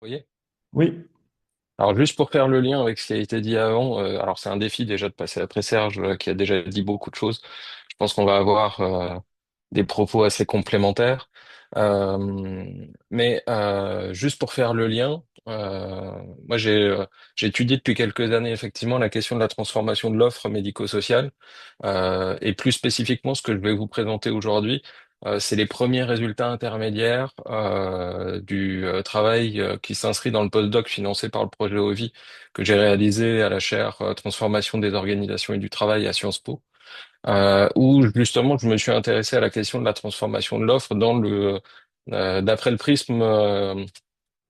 Voyez? Oui, Alors juste pour faire le lien avec ce qui a été dit avant, alors c'est un défi déjà de passer après Serge qui a déjà dit beaucoup de choses. Je pense qu'on va avoir des propos assez complémentaires. Mais juste pour faire le lien, moi j'ai étudié depuis quelques années effectivement la question de la transformation de l'offre médico-sociale. Et plus spécifiquement ce que je vais vous présenter aujourd'hui. C'est les premiers résultats intermédiaires du travail qui s'inscrit dans le postdoc financé par le projet OVI que j'ai réalisé à la chaire Transformation des organisations et du travail à Sciences Po, où justement je me suis intéressé à la question de la transformation de l'offre d'après le prisme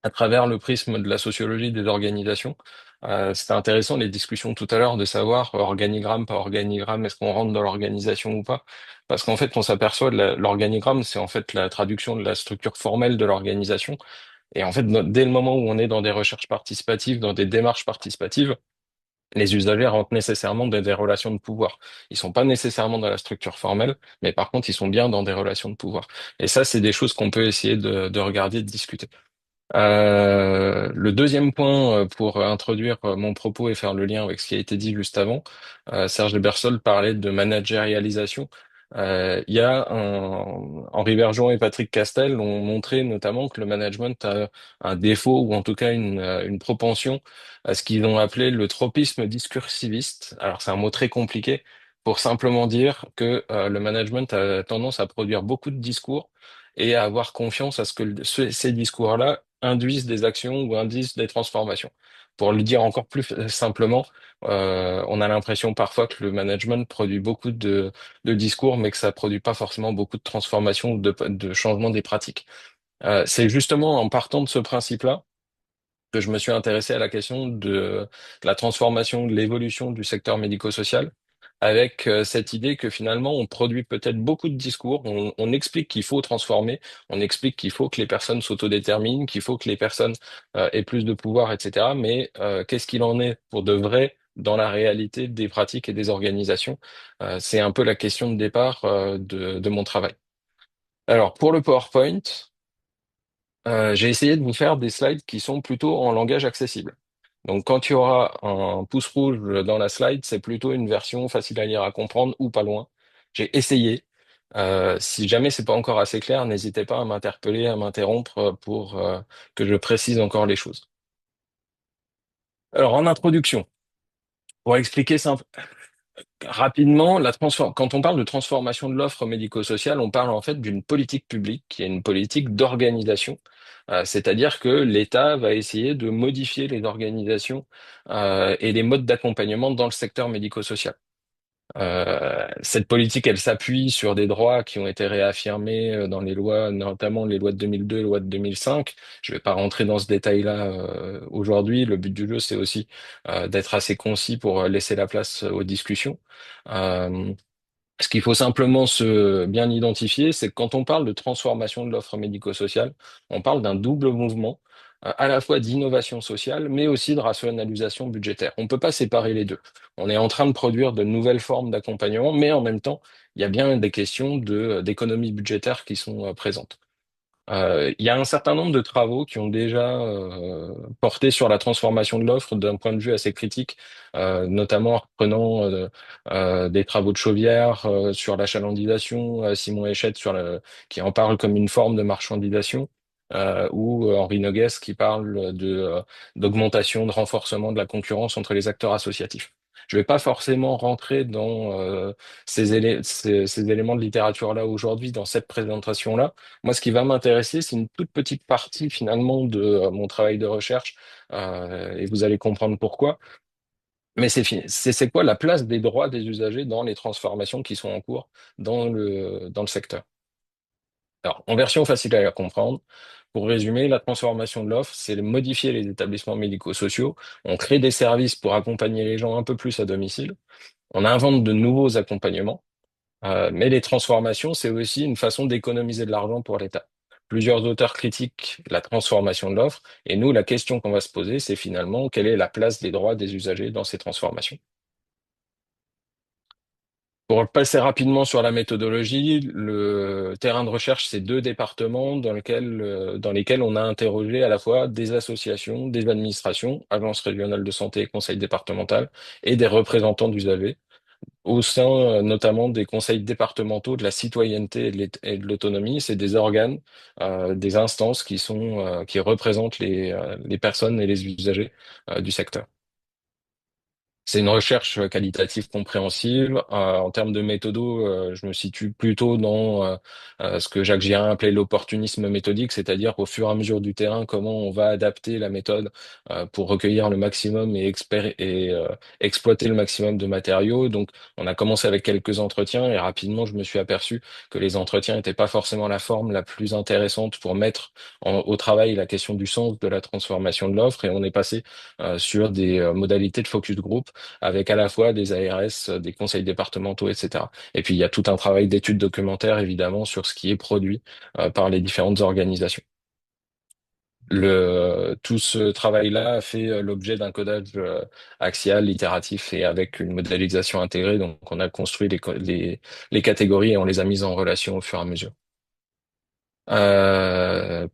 à travers le prisme de la sociologie des organisations. C'était intéressant les discussions tout à l'heure de savoir organigramme par organigramme, est-ce qu'on rentre dans l'organisation ou pas? Parce qu'en fait, on s'aperçoit de l'organigramme, c'est en fait la traduction de la structure formelle de l'organisation. Et en fait, dès le moment où on est dans des recherches participatives, dans des démarches participatives, les usagers rentrent nécessairement dans des relations de pouvoir. Ils sont pas nécessairement dans la structure formelle, mais par contre, ils sont bien dans des relations de pouvoir. Et ça, c'est des choses qu'on peut essayer de regarder, de discuter. Le deuxième point pour introduire mon propos et faire le lien avec ce qui a été dit juste avant, Serge de Bersol parlait de managérialisation. Henri Bergeron et Patrick Castel ont montré notamment que le management a un défaut ou en tout cas une propension à ce qu'ils ont appelé le tropisme discursiviste. Alors c'est un mot très compliqué pour simplement dire que le management a tendance à produire beaucoup de discours et à avoir confiance à ce que ces discours-là induisent des actions ou induisent des transformations. Pour le dire encore plus simplement, on a l'impression parfois que le management produit beaucoup de discours, mais que ça produit pas forcément beaucoup de transformations ou de changement des pratiques. C'est justement en partant de ce principe-là que je me suis intéressé à la question de la transformation, de l'évolution du secteur médico-social, avec cette idée que finalement on produit peut-être beaucoup de discours, on explique qu'il faut transformer, on explique qu'il faut que les personnes s'autodéterminent, qu'il faut que les personnes aient plus de pouvoir, etc. Mais qu'est-ce qu'il en est pour de vrai dans la réalité des pratiques et des organisations? C'est un peu la question de départ de mon travail. Alors pour le PowerPoint, j'ai essayé de vous faire des slides qui sont plutôt en langage accessible. Donc, quand il y aura un pouce rouge dans la slide, c'est plutôt une version facile à lire, à comprendre ou pas loin. J'ai essayé. Si jamais c'est pas encore assez clair, n'hésitez pas à m'interpeller, à m'interrompre pour que je précise encore les choses. Alors, en introduction, pour expliquer rapidement, quand on parle de transformation de l'offre médico-sociale, on parle en fait d'une politique publique qui est une politique d'organisation. C'est-à-dire que l'État va essayer de modifier les organisations et les modes d'accompagnement dans le secteur médico-social. Cette politique, elle s'appuie sur des droits qui ont été réaffirmés dans les lois, notamment les lois de 2002 et lois de 2005. Je ne vais pas rentrer dans ce détail-là aujourd'hui. Le but du jeu, c'est aussi d'être assez concis pour laisser la place aux discussions. Euh, Ce qu'il faut simplement se bien identifier, c'est que quand on parle de transformation de l'offre médico-sociale, on parle d'un double mouvement, à la fois d'innovation sociale, mais aussi de rationalisation budgétaire. On ne peut pas séparer les deux. On est en train de produire de nouvelles formes d'accompagnement, mais en même temps, il y a bien des questions d'économie budgétaire qui sont présentes. Il y a un certain nombre de travaux qui ont déjà porté sur la transformation de l'offre d'un point de vue assez critique, notamment en reprenant des travaux de Chauvière sur l'achalandisation, Simon Eschet qui en parle comme une forme de marchandisation, ou Henri Noguès qui parle d'augmentation, de renforcement de la concurrence entre les acteurs associatifs. Je ne vais pas forcément rentrer dans ces éléments de littérature-là aujourd'hui, dans cette présentation-là. Moi, ce qui va m'intéresser, c'est une toute petite partie finalement de mon travail de recherche, et vous allez comprendre pourquoi. Mais c'est quoi la place des droits des usagers dans les transformations qui sont en cours dans le secteur. Alors, en version facile à comprendre, pour résumer, la transformation de l'offre, c'est de modifier les établissements médico-sociaux. On crée des services pour accompagner les gens un peu plus à domicile. On invente de nouveaux accompagnements. Mais les transformations, c'est aussi une façon d'économiser de l'argent pour l'État. Plusieurs auteurs critiquent la transformation de l'offre, et nous, la question qu'on va se poser, c'est finalement quelle est la place des droits des usagers dans ces transformations. Pour passer rapidement sur la méthodologie, le terrain de recherche, c'est deux départements dans lesquels on a interrogé à la fois des associations, des administrations, agences régionales de santé et conseils départemental, et des représentants d'usagers, au sein notamment des conseils départementaux de la citoyenneté et de l'autonomie. C'est des organes, des instances qui représentent les personnes et les usagers du secteur. C'est une recherche qualitative compréhensible. En termes de méthodo, je me situe plutôt dans ce que Jacques Girard appelait l'opportunisme méthodique, c'est-à-dire au fur et à mesure du terrain, comment on va adapter la méthode pour recueillir le maximum et exploiter le maximum de matériaux. Donc, on a commencé avec quelques entretiens et rapidement, je me suis aperçu que les entretiens n'étaient pas forcément la forme la plus intéressante pour mettre au travail la question du sens de la transformation de l'offre et on est passé sur des modalités de focus group avec à la fois des ARS, des conseils départementaux, etc. Et puis il y a tout un travail d'études documentaires, évidemment, sur ce qui est produit par les différentes organisations. Tout ce travail-là a fait l'objet d'un codage axial, itératif et avec une modélisation intégrée. Donc, on a construit les catégories et on les a mises en relation au fur et à mesure. En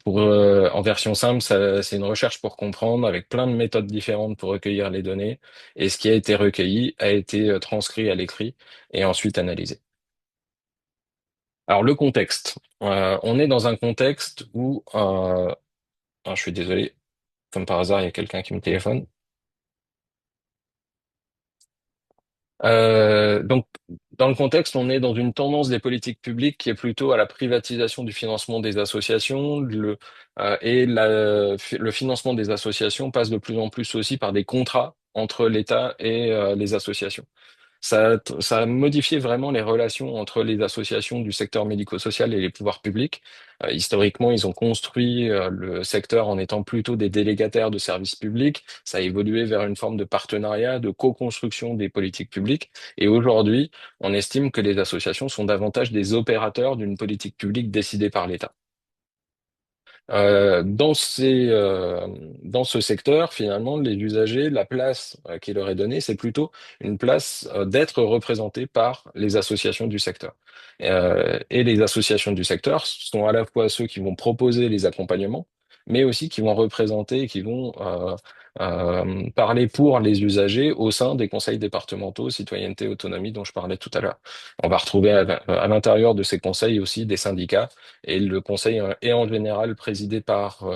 version simple, c'est une recherche pour comprendre avec plein de méthodes différentes pour recueillir les données. Et ce qui a été recueilli a été transcrit à l'écrit et ensuite analysé. Alors le contexte. On est dans un contexte où, je suis désolé, comme par hasard, il y a quelqu'un qui me téléphone. Donc, dans le contexte, on est dans une tendance des politiques publiques qui est plutôt à la privatisation du financement des associations. Le financement des associations passe de plus en plus aussi par des contrats entre l'État et les associations. Ça a modifié vraiment les relations entre les associations du secteur médico-social et les pouvoirs publics. Historiquement, ils ont construit le secteur en étant plutôt des délégataires de services publics. Ça a évolué vers une forme de partenariat, de co-construction des politiques publiques. Et aujourd'hui, on estime que les associations sont davantage des opérateurs d'une politique publique décidée par l'État. Dans ce secteur, finalement, les usagers, la place qui leur est donnée, c'est plutôt une place d'être représentés par les associations du secteur. Et les associations du secteur sont à la fois ceux qui vont proposer les accompagnements, mais aussi qui vont représenter et qui vont parler pour les usagers au sein des conseils départementaux, citoyenneté, autonomie dont je parlais tout à l'heure. On va retrouver à l'intérieur de ces conseils aussi des syndicats et le conseil est en général présidé par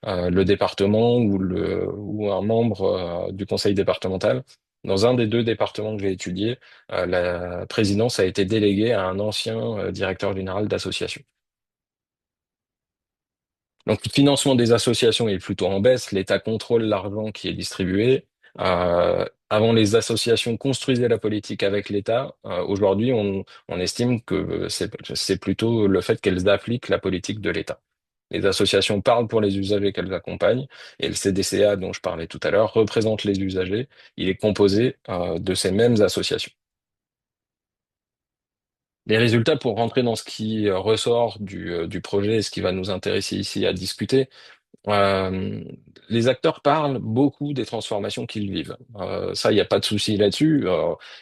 le département ou un membre du conseil départemental. Dans un des deux départements que j'ai étudiés, la présidence a été déléguée à un ancien directeur général d'association. Donc, le financement des associations est plutôt en baisse. L'État contrôle l'argent qui est distribué. Avant, les associations construisaient la politique avec l'État. Aujourd'hui, on estime que c'est plutôt le fait qu'elles appliquent la politique de l'État. Les associations parlent pour les usagers qu'elles accompagnent et le CDCA dont je parlais tout à l'heure représente les usagers. Il est composé de ces mêmes associations. Les résultats, pour rentrer dans ce qui ressort du projet et ce qui va nous intéresser ici à discuter, euh, les acteurs parlent beaucoup des transformations qu'ils vivent. Ça, il n'y a pas de souci là-dessus.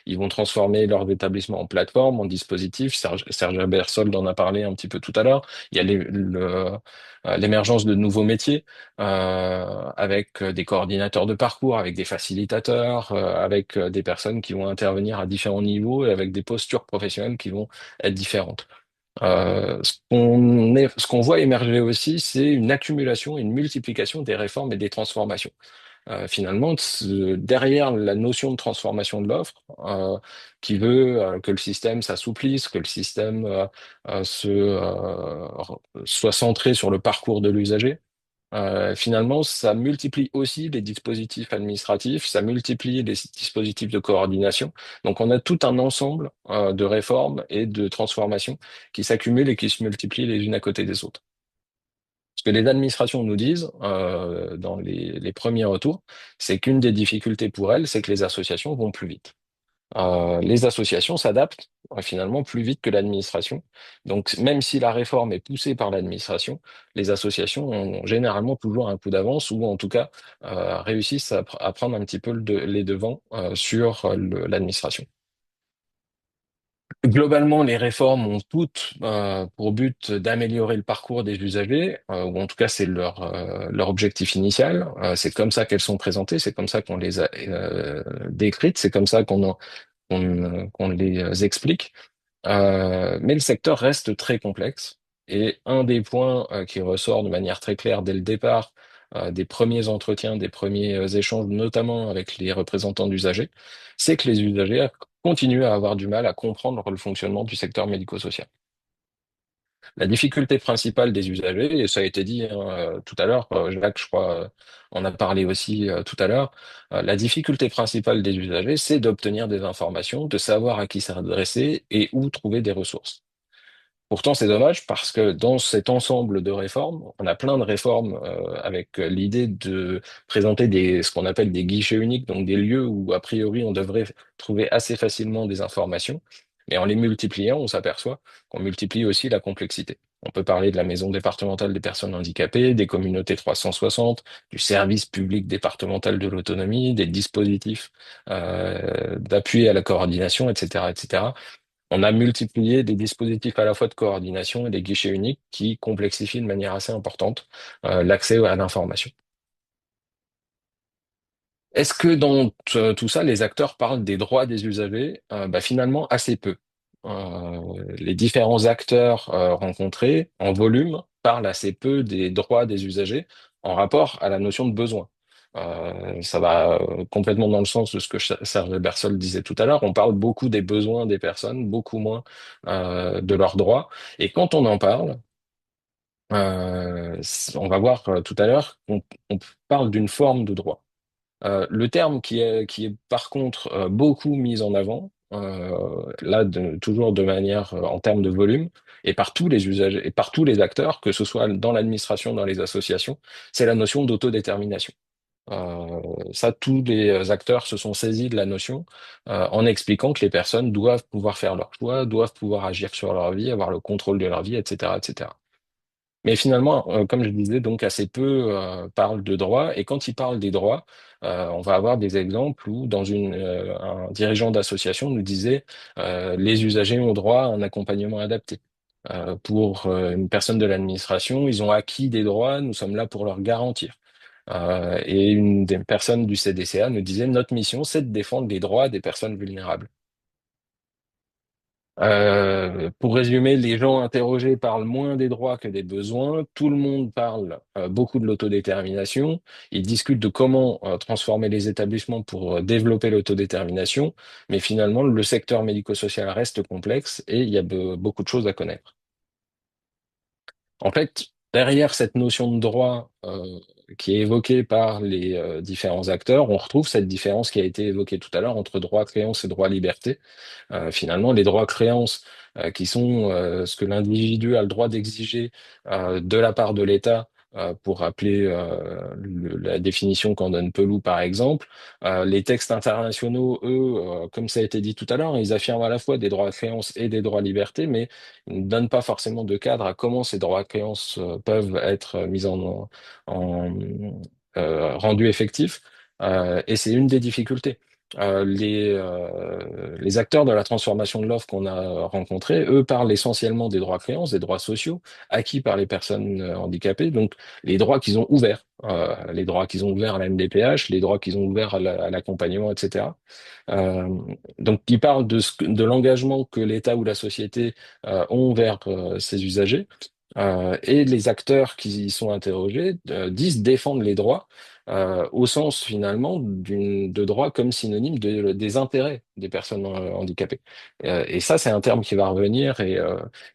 Ils vont transformer leurs établissements en plateforme, en dispositif. Serge Bersold en a parlé un petit peu tout à l'heure. Il y a l'émergence de nouveaux métiers avec des coordinateurs de parcours, avec des facilitateurs, avec des personnes qui vont intervenir à différents niveaux et avec des postures professionnelles qui vont être différentes. Ce qu'on voit émerger aussi, c'est une accumulation, une multiplication des réformes et des transformations. Finalement, derrière la notion de transformation de l'offre, qui veut que le système s'assouplisse, que le système soit centré sur le parcours de l'usager, finalement, ça multiplie aussi les dispositifs administratifs, ça multiplie les dispositifs de coordination. Donc, on a tout un ensemble de réformes et de transformations qui s'accumulent et qui se multiplient les unes à côté des autres. Ce que les administrations nous disent dans les premiers retours, c'est qu'une des difficultés pour elles, c'est que les associations vont plus vite. Les associations s'adaptent finalement plus vite que l'administration. Donc, même si la réforme est poussée par l'administration, les associations ont généralement toujours un coup d'avance ou en tout cas réussissent à prendre un petit peu les devants sur l'administration. Globalement, les réformes ont toutes pour but d'améliorer le parcours des usagers, ou en tout cas c'est leur objectif initial. C'est comme ça qu'elles sont présentées, c'est comme ça qu'on les a décrites, c'est comme ça qu'on les explique. Mais le secteur reste très complexe. Et un des points qui ressort de manière très claire dès le départ des premiers entretiens, des premiers échanges, notamment avec les représentants d'usagers, c'est que les usagers continuent à avoir du mal à comprendre le fonctionnement du secteur médico-social. La difficulté principale des usagers, et ça a été dit tout à l'heure, Jacques, je crois, en a parlé aussi tout à l'heure, la difficulté principale des usagers, c'est d'obtenir des informations, de savoir à qui s'adresser et où trouver des ressources. Pourtant, c'est dommage parce que dans cet ensemble de réformes, on a plein de réformes avec l'idée de présenter ce qu'on appelle des guichets uniques, donc des lieux où, a priori, on devrait trouver assez facilement des informations. Mais en les multipliant, on s'aperçoit qu'on multiplie aussi la complexité. On peut parler de la maison départementale des personnes handicapées, des communautés 360, du service public départemental de l'autonomie, des dispositifs d'appui à la coordination, etc., etc. On a multiplié des dispositifs à la fois de coordination et des guichets uniques qui complexifient de manière assez importante l'accès à l'information. Est-ce que dans tout ça, les acteurs parlent des droits des usagers? Finalement, assez peu. Les différents acteurs rencontrés en volume parlent assez peu des droits des usagers en rapport à la notion de besoin. Ça va complètement dans le sens de ce que Serge Bersol disait tout à l'heure. On parle beaucoup des besoins des personnes, beaucoup moins de leurs droits. Et quand on en parle, on va voir tout à l'heure qu'on parle d'une forme de droit. Le terme qui est par contre beaucoup mis en avant, là toujours de manière en termes de volume, et par tous les usagers et par tous les acteurs, que ce soit dans l'administration, dans les associations, c'est la notion d'autodétermination. Ça, tous les acteurs se sont saisis de la notion en expliquant que les personnes doivent pouvoir faire leur choix, doivent pouvoir agir sur leur vie, avoir le contrôle de leur vie, etc., etc. Mais finalement, comme je disais, donc assez peu parlent de droits. Et quand ils parlent des droits, on va avoir des exemples où un dirigeant d'association nous disait les usagers ont droit à un accompagnement adapté. Pour une personne de l'administration, ils ont acquis des droits, nous sommes là pour leur garantir. Et une des personnes du CDCA nous disait notre mission, c'est de défendre les droits des personnes vulnérables. Pour résumer, les gens interrogés parlent moins des droits que des besoins. Tout le monde parle beaucoup de l'autodétermination. Ils discutent de comment transformer les établissements pour développer l'autodétermination. Mais finalement, le secteur médico-social reste complexe et il y a beaucoup de choses à connaître. En fait, derrière cette notion de droit qui est évoquée par les différents acteurs, on retrouve cette différence qui a été évoquée tout à l'heure entre droit créance et droit liberté. Finalement, les droits créances, qui sont ce que l'individu a le droit d'exiger de la part de l'État, pour rappeler la définition qu'en donne Pelou, par exemple. Les textes internationaux, eux, comme ça a été dit tout à l'heure, ils affirment à la fois des droits à créance et des droits à liberté, mais ils ne donnent pas forcément de cadre à comment ces droits à créance peuvent être mis rendus effectifs. Et c'est une des difficultés. Les acteurs de la transformation de l'offre qu'on a rencontrés, eux, parlent essentiellement des droits créances, des droits sociaux acquis par les personnes handicapées, donc les droits qu'ils ont ouverts, les droits qu'ils ont ouverts à la MDPH, les droits qu'ils ont ouverts à l'accompagnement, etc. Euh, donc, ils parlent de l'engagement que l'État ou la société ont vers ses usagers. Et les acteurs qui y sont interrogés disent défendre les droits au sens finalement de droit comme synonyme des intérêts des personnes handicapées. Et ça, c'est un terme qui va revenir et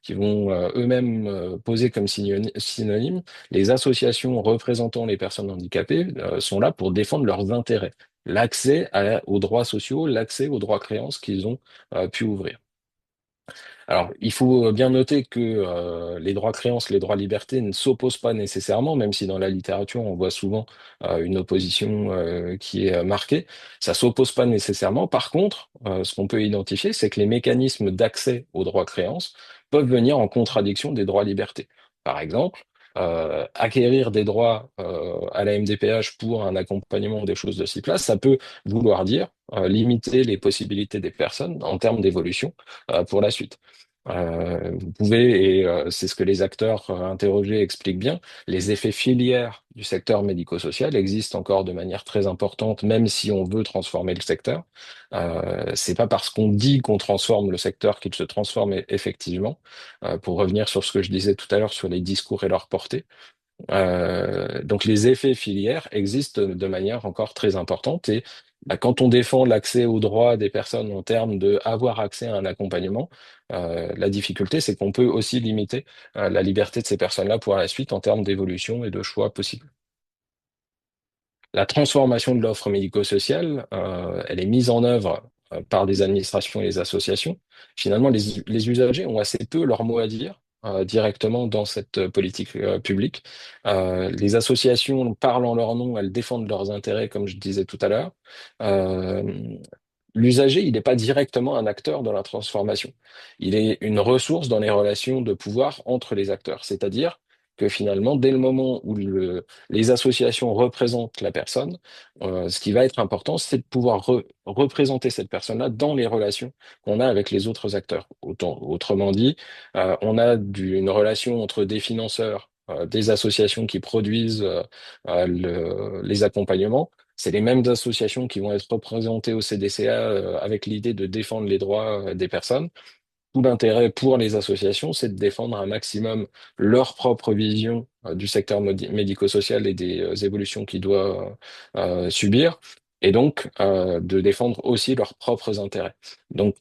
qui vont eux-mêmes poser comme synonyme. Les associations représentant les personnes handicapées sont là pour défendre leurs intérêts, aux droits sociaux, l'accès aux droits créances qu'ils ont pu ouvrir. Alors, il faut bien noter que les droits créances, les droits libertés ne s'opposent pas nécessairement, même si dans la littérature, on voit souvent une opposition qui est marquée. Ça s'oppose pas nécessairement. Par contre, ce qu'on peut identifier, c'est que les mécanismes d'accès aux droits créances peuvent venir en contradiction des droits libertés. Par exemple, acquérir des droits à la MDPH pour un accompagnement ou des choses de ce type-là, ça peut vouloir dire limiter les possibilités des personnes en termes d'évolution pour la suite. Vous pouvez, et c'est ce que les acteurs interrogés expliquent bien, les effets filières du secteur médico-social existent encore de manière très importante, même si on veut transformer le secteur. C'est pas parce qu'on dit qu'on transforme le secteur qu'il se transforme effectivement. Pour revenir sur ce que je disais tout à l'heure sur les discours et leur portée. Donc les effets filières existent de manière encore très importante et bah, quand on défend l'accès aux droits des personnes en termes de avoir accès à un accompagnement, la difficulté c'est qu'on peut aussi limiter la liberté de ces personnes-là pour la suite en termes d'évolution et de choix possibles. La transformation de l'offre médico-sociale, elle est mise en œuvre par des administrations et les associations. Finalement, les usagers ont assez peu leur mot à dire directement dans cette politique publique. Les associations parlent en leur nom, elles défendent leurs intérêts, comme je disais tout à l'heure. Euh, L'usager, il n'est pas directement un acteur dans la transformation. Il est une ressource dans les relations de pouvoir entre les acteurs. C'est-à-dire que finalement, dès le moment où les associations représentent la personne, ce qui va être important, c'est de pouvoir représenter cette personne-là dans les relations qu'on a avec les autres acteurs. Autrement dit, on a une relation entre des financeurs, des associations qui produisent les accompagnements. C'est les mêmes associations qui vont être représentées au CDCA avec l'idée de défendre les droits des personnes. Tout l'intérêt pour les associations, c'est de défendre un maximum leur propre vision du secteur médico-social et des évolutions qu'il doit subir, et donc de défendre aussi leurs propres intérêts. Donc,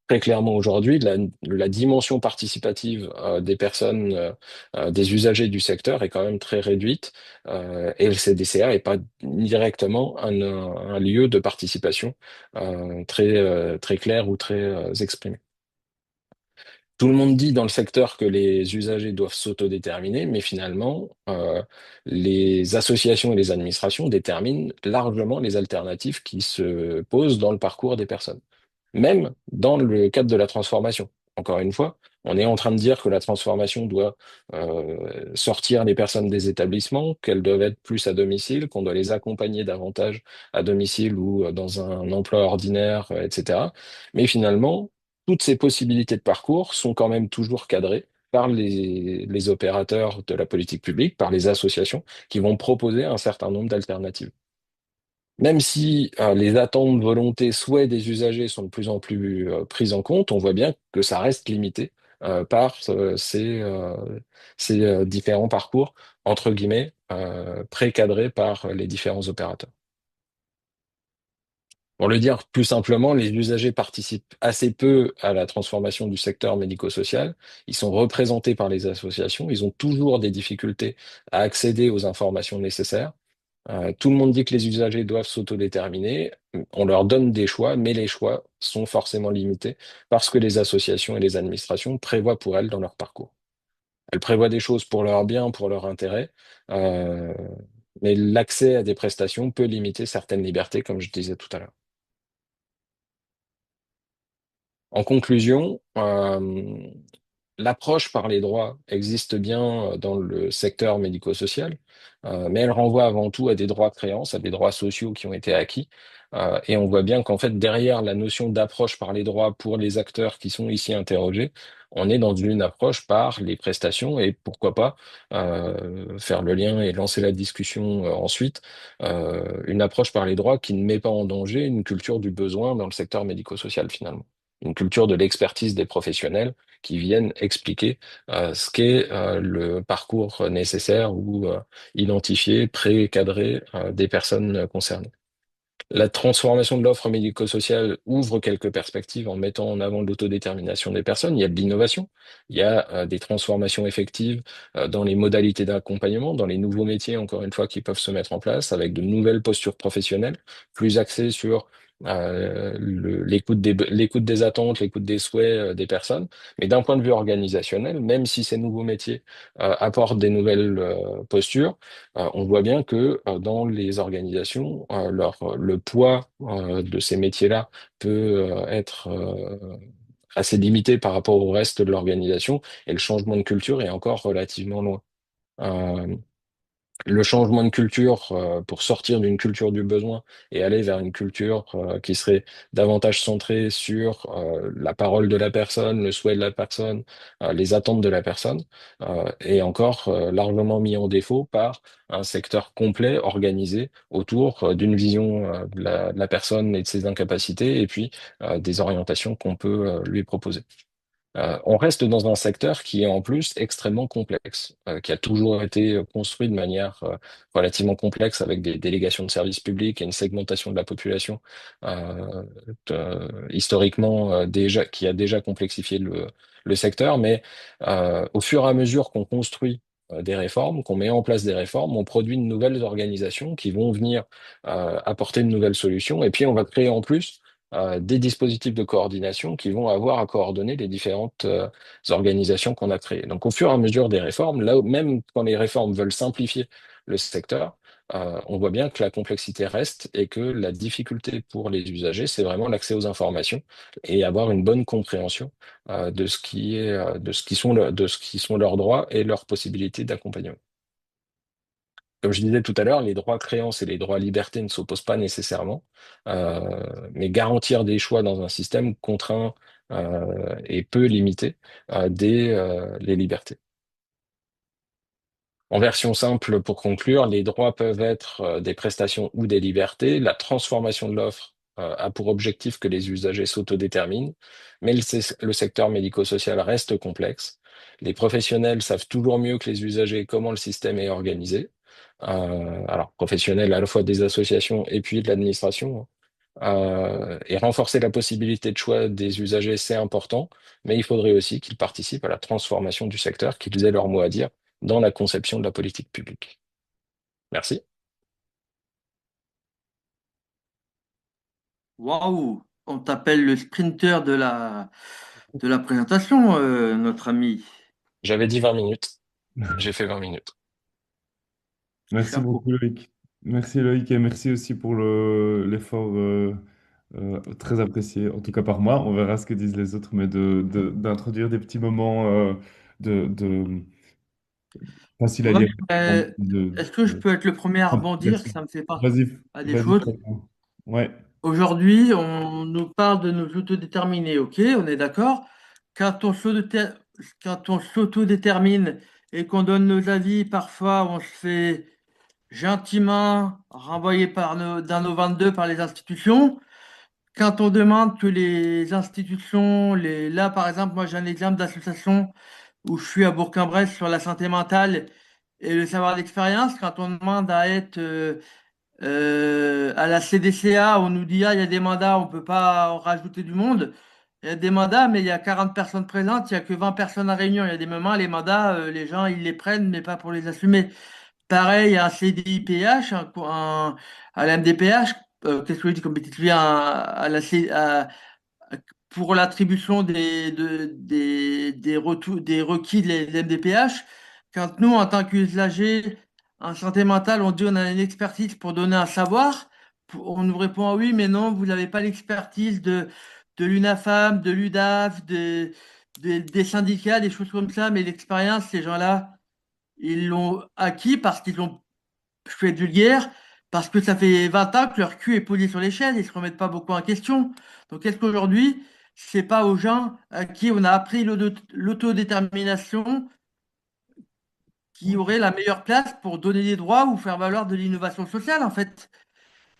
très clairement aujourd'hui, la dimension participative des personnes, des usagers du secteur est quand même très réduite, et le CDCA n'est pas directement un lieu de participation très clair ou très exprimé. Tout le monde dit dans le secteur que les usagers doivent s'autodéterminer, mais finalement, les associations et les administrations déterminent largement les alternatives qui se posent dans le parcours des personnes, même dans le cadre de la transformation. Encore une fois, on est en train de dire que la transformation doit sortir les personnes des établissements, qu'elles doivent être plus à domicile, qu'on doit les accompagner davantage à domicile ou dans un emploi ordinaire, etc. Mais finalement, toutes ces possibilités de parcours sont quand même toujours cadrées par les opérateurs de la politique publique, par les associations qui vont proposer un certain nombre d'alternatives. Même si les attentes, volontés, souhaits des usagers sont de plus en plus prises en compte, on voit bien que ça reste limité par ces différents parcours, entre guillemets, précadrés par les différents opérateurs. Pour le dire plus simplement, les usagers participent assez peu à la transformation du secteur médico-social. Ils sont représentés par les associations. Ils ont toujours des difficultés à accéder aux informations nécessaires. Tout le monde dit que les usagers doivent s'autodéterminer. On leur donne des choix, mais les choix sont forcément limités parce que les associations et les administrations prévoient pour elles dans leur parcours. Elles prévoient des choses pour leur bien, pour leur intérêt, euh, mais l'accès à des prestations peut limiter certaines libertés, comme je disais tout à l'heure. En conclusion, l'approche par les droits existe bien dans le secteur médico-social, mais elle renvoie avant tout à des droits de créance, à des droits sociaux qui ont été acquis. Et on voit bien qu'en fait, derrière la notion d'approche par les droits pour les acteurs qui sont ici interrogés, on est dans une approche par les prestations et pourquoi pas faire le lien et lancer la discussion ensuite, une approche par les droits qui ne met pas en danger une culture du besoin dans le secteur médico-social finalement, une culture de l'expertise des professionnels qui viennent expliquer ce qu'est le parcours nécessaire ou identifier, pré-cadrer des personnes concernées. La transformation de l'offre médico-sociale ouvre quelques perspectives en mettant en avant l'autodétermination des personnes. Il y a de l'innovation, il y a des transformations effectives dans les modalités d'accompagnement, dans les nouveaux métiers, encore une fois, qui peuvent se mettre en place avec de nouvelles postures professionnelles, plus axées sur l'écoute des attentes, l'écoute des souhaits des personnes. Mais d'un point de vue organisationnel, même si ces nouveaux métiers apportent des nouvelles postures, on voit bien que dans les organisations, le poids de ces métiers-là peut être assez limité par rapport au reste de l'organisation et le changement de culture est encore relativement loin. Euh, le changement de culture pour sortir d'une culture du besoin et aller vers une culture qui serait davantage centrée sur la parole de la personne, le souhait de la personne, les attentes de la personne, est encore largement mis en défaut par un secteur complet organisé autour d'une vision de la personne et de ses incapacités et puis des orientations qu'on peut lui proposer. On reste dans un secteur qui est en plus extrêmement complexe, qui a toujours été construit de manière relativement complexe avec des délégations de services publics et une segmentation de la population euh, historiquement déjà qui a déjà complexifié le secteur. Mais au fur et à mesure qu'on construit des réformes, qu'on met en place des réformes, on produit de nouvelles organisations qui vont venir apporter de nouvelles solutions. Et puis on va créer en plus des dispositifs de coordination qui vont avoir à coordonner les différentes organisations qu'on a créées. Donc, au fur et à mesure des réformes, là, même quand les réformes veulent simplifier le secteur, on voit bien que la complexité reste et que la difficulté pour les usagers, c'est vraiment l'accès aux informations et avoir une bonne compréhension de ce qui est, de ce qui sont de ce qui sont leurs droits et leurs possibilités d'accompagnement. Comme je disais tout à l'heure, les droits créances et les droits libertés ne s'opposent pas nécessairement, mais garantir des choix dans un système contraint et peut limiter les libertés. En version simple, pour conclure, les droits peuvent être des prestations ou des libertés. La transformation de l'offre a pour objectif que les usagers s'autodéterminent, mais le secteur médico-social reste complexe. Les professionnels savent toujours mieux que les usagers comment le système est organisé. Alors, professionnels à la fois des associations et puis de l'administration, hein. Et renforcer la possibilité de choix des usagers, c'est important, mais il faudrait aussi qu'ils participent à la transformation du secteur, qu'ils aient leur mot à dire dans la conception de la politique publique. Merci. Waouh! On t'appelle le sprinter de la présentation, notre ami. J'avais dit 20 minutes, j'ai fait 20 minutes. Merci Chapeau. beaucoup Loïc. Merci Loïc et merci aussi pour l'effort très apprécié, en tout cas par moi. On verra ce que disent les autres, mais d'introduire des petits moments de facile à Ouais, dire. est-ce que je peux être le premier à rebondir? Ça me fait pas Vas-y, à des vas-y. choses. Florent. Ouais. Aujourd'hui, on nous parle de nous autodéterminer, ok, on est d'accord. Quand on quand on s'autodétermine et qu'on donne nos avis, parfois on se fait gentiment renvoyer dans nos 22 par les institutions. Quand on demande que les institutions, là par exemple, moi j'ai un exemple d'association où je suis à Bourg-en-Bresse sur la santé mentale et le savoir d'expérience, quand on demande à être à la CDCA, on nous dit ah, il y a des mandats, on ne peut pas en rajouter du monde. Il y a des mandats, mais il y a 40 personnes présentes, il n'y a que 20 personnes à réunion. Il y a des moments, les mandats, les gens, ils les prennent, mais pas pour les assumer. Pareil, un CDIPH, à la MDPH, qu'est-ce que je dis comme bêtise, lui, pour l'attribution des requis de l'MDPH, quand nous, en tant qu'usagers en santé mentale, on dit on a une expertise pour donner un savoir, on nous répond ah oui, mais non, vous n'avez pas l'expertise de l'UNAFAM, de l'UDAF, des syndicats, des choses comme ça, mais l'expérience, ces gens-là, ils l'ont acquis parce qu'ils ont, je vais être vulgaire, parce que ça fait 20 ans que leur cul est posé sur les chaises, ils ne se remettent pas beaucoup en question. Donc est-ce qu'aujourd'hui, c'est pas aux gens à qui on a appris l'autodétermination qui auraient la meilleure place pour donner des droits ou faire valoir de l'innovation sociale, en fait?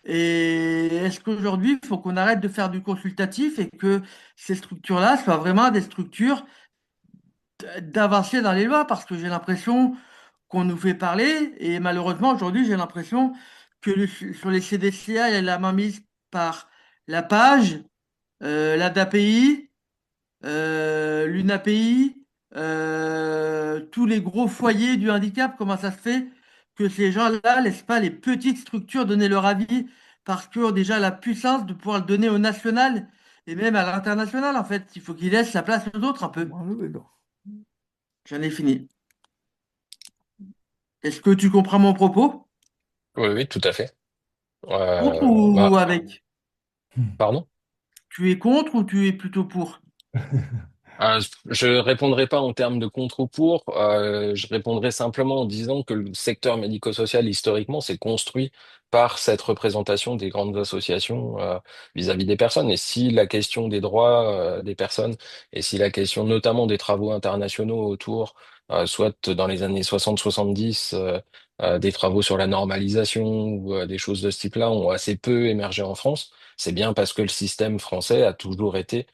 Et est-ce qu'aujourd'hui, il faut qu'on arrête de faire du consultatif et que ces structures-là soient vraiment des structures d'avancer dans les lois? Parce que j'ai l'impression qu'on nous fait parler. Et malheureusement, aujourd'hui, j'ai l'impression que sur les CDCA, il y a la mainmise par la page, l'ADAPI, l'UNAPI, tous les gros foyers du handicap. Comment ça se fait que ces gens-là laissent pas les petites structures donner leur avis parce qu'ils ont déjà la puissance de pouvoir le donner au national et même à l'international, en fait. Il faut qu'ils laissent la place aux autres un peu. J'en ai fini. Est-ce que tu comprends mon propos? Oui, oui, tout à fait. Contre ou Bah, avec? pardon? Tu es contre ou tu es plutôt pour? Je répondrai pas en termes de contre ou pour, je répondrai simplement en disant que le secteur médico-social, historiquement, s'est construit par cette représentation des grandes associations vis-à-vis des personnes. Et si la question des droits des personnes, et si la question notamment des travaux internationaux autour, soit dans les années 60-70, des travaux sur la normalisation ou des choses de ce type-là ont assez peu émergé en France, c'est bien parce que le système français a toujours été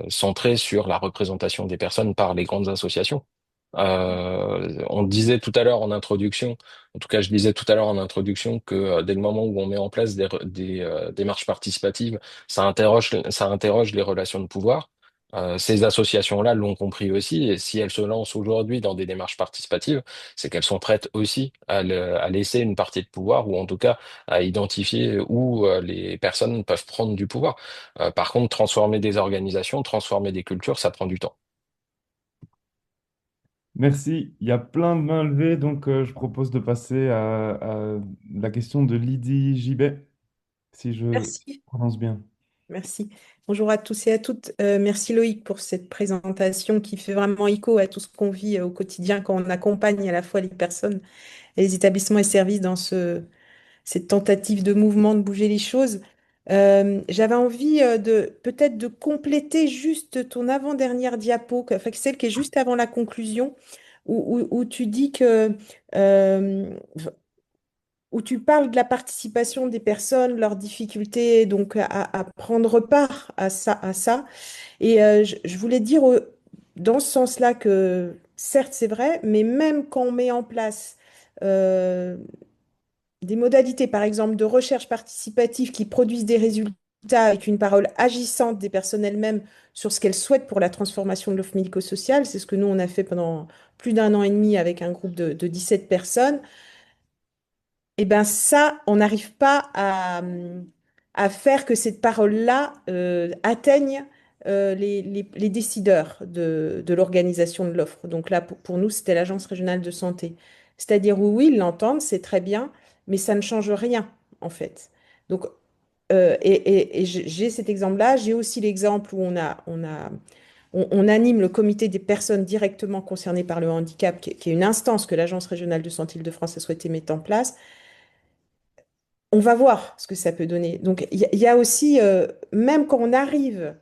centré sur la représentation des personnes par les grandes associations. On disait tout à l'heure en introduction, en tout cas je disais tout à l'heure en introduction que dès le moment où on met en place des démarches participatives, ça interroge les relations de pouvoir. Ces associations-là l'ont compris aussi, et si elles se lancent aujourd'hui dans des démarches participatives, c'est qu'elles sont prêtes aussi à laisser une partie de pouvoir, ou en tout cas à identifier où les personnes peuvent prendre du pouvoir. Par contre, transformer des organisations, transformer des cultures, ça prend du temps. Merci. Il y a plein de mains levées, donc je propose de passer à la question de Lydie Gibet, si je Merci, prononce bien. merci. Bonjour à tous et à toutes. Merci Loïc pour cette présentation qui fait vraiment écho à tout ce qu'on vit au quotidien quand on accompagne à la fois les personnes et les établissements et services dans cette tentative de mouvement de bouger les choses. J'avais envie de peut-être de compléter juste ton avant-dernière diapo, enfin celle qui est juste avant la conclusion, où tu dis que euh, où tu parles de la participation des personnes, leurs difficultés, donc à prendre part à ça. Et je voulais dire dans ce sens-là que certes c'est vrai, mais même quand on met en place euh, des modalités, par exemple, de recherche participative qui produisent des résultats avec une parole agissante des personnes elles-mêmes sur ce qu'elles souhaitent pour la transformation de l'offre médico-sociale, c'est ce que nous, on a fait pendant plus d'un an et demi avec un groupe de 17 personnes. Eh bien ça, on n'arrive pas à faire que cette parole-là atteigne les décideurs de l'organisation de l'offre. Donc là, pour nous, c'était l'Agence régionale de santé. C'est-à-dire, oui, oui, ils l'entendent, c'est très bien, mais ça ne change rien, en fait. Donc, et j'ai cet exemple-là. J'ai aussi l'exemple où on anime le comité des personnes directement concernées par le handicap, qui est une instance que l'Agence régionale de santé Île-de-France a souhaité mettre en place. On va voir ce que ça peut donner. Donc, il y a aussi, même quand on arrive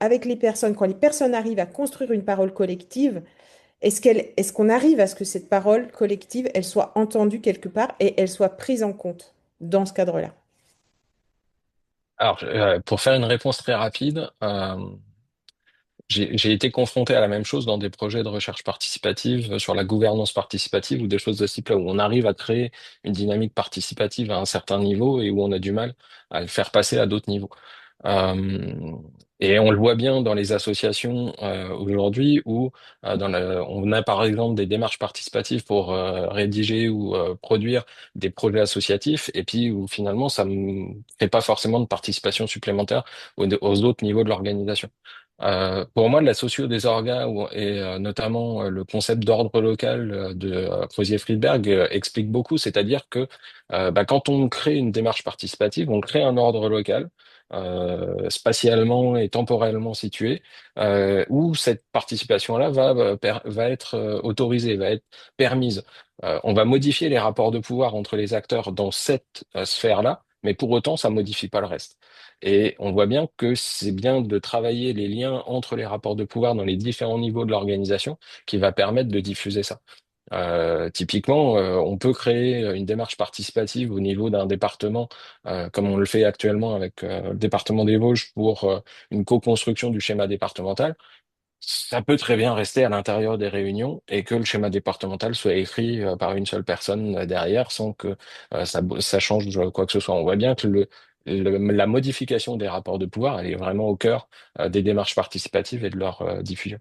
avec les personnes, quand les personnes arrivent à construire une parole collective, est-ce qu'on arrive à ce que cette parole collective, elle soit entendue quelque part et elle soit prise en compte dans ce cadre-là? Alors, pour faire une réponse très rapide, j'ai été confronté à la même chose dans des projets de recherche participative sur la gouvernance participative ou des choses de ce type-là où on arrive à créer une dynamique participative à un certain niveau et où on a du mal à le faire passer à d'autres niveaux. Euh, et on le voit bien dans les associations aujourd'hui où on a par exemple des démarches participatives pour rédiger ou produire des projets associatifs et puis où finalement ça ne fait pas forcément de participation supplémentaire aux autres niveaux de l'organisation. Pour moi, la socio des orgas et notamment le concept d'ordre local de Crozier-Friedberg explique beaucoup, c'est-à-dire que quand on crée une démarche participative, on crée un ordre local spatialement et temporellement situé où cette participation-là va être autorisée, va être permise. On va modifier les rapports de pouvoir entre les acteurs dans cette sphère-là, mais pour autant, ça modifie pas le reste. Et on voit bien que c'est bien de travailler les liens entre les rapports de pouvoir dans les différents niveaux de l'organisation qui va permettre de diffuser ça. Typiquement, on peut créer une démarche participative au niveau d'un département, comme on le fait actuellement avec le département des Vosges pour une co-construction du schéma départemental. Ça peut très bien rester à l'intérieur des réunions et que le schéma départemental soit écrit par une seule personne derrière sans que ça change quoi que ce soit. On voit bien que la modification des rapports de pouvoir, elle est vraiment au cœur des démarches participatives et de leur diffusion.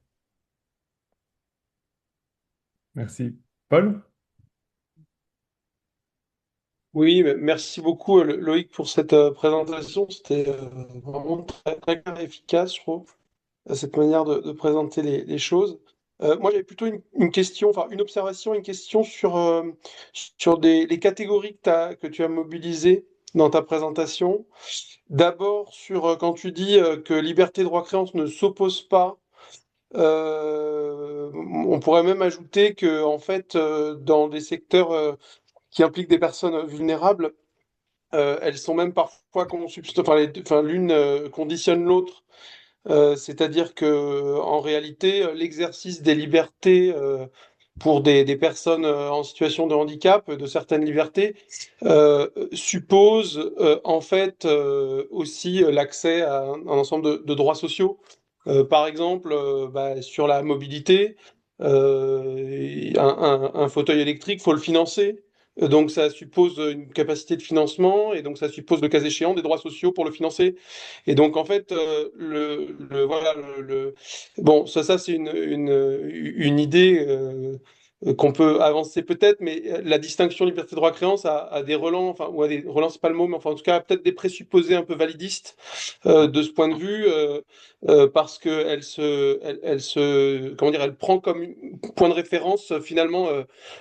Merci. Paul? Oui, mais merci beaucoup Loïc pour cette présentation. C'était vraiment très, très clair et efficace, je trouve, cette manière de présenter les choses. Moi, j'avais plutôt une question, enfin une observation, une question sur les catégories que tu as mobilisées dans ta présentation. D'abord, sur quand tu dis que liberté, droit, créance ne s'opposent pas On pourrait même ajouter que, en fait, dans des secteurs qui impliquent des personnes vulnérables, elles sont même parfois enfin, enfin, l'une conditionne l'autre. C'est-à-dire que, en réalité, l'exercice des libertés pour des personnes en situation de handicap, de certaines libertés, suppose en fait aussi l'accès à un ensemble de droits sociaux. Par exemple, sur la mobilité, un fauteuil électrique, faut le financer. Donc ça suppose une capacité de financement et donc ça suppose le cas échéant des droits sociaux pour le financer. Et donc en fait, voilà, bon, ça c'est une idée qu'on peut avancer peut-être, mais la distinction liberté-droit-créance a des relents, enfin, ou a des relents, c'est pas le mot, mais enfin en tout cas peut-être des présupposés un peu validistes de ce point de vue, parce que comment dire, elle prend comme point de référence finalement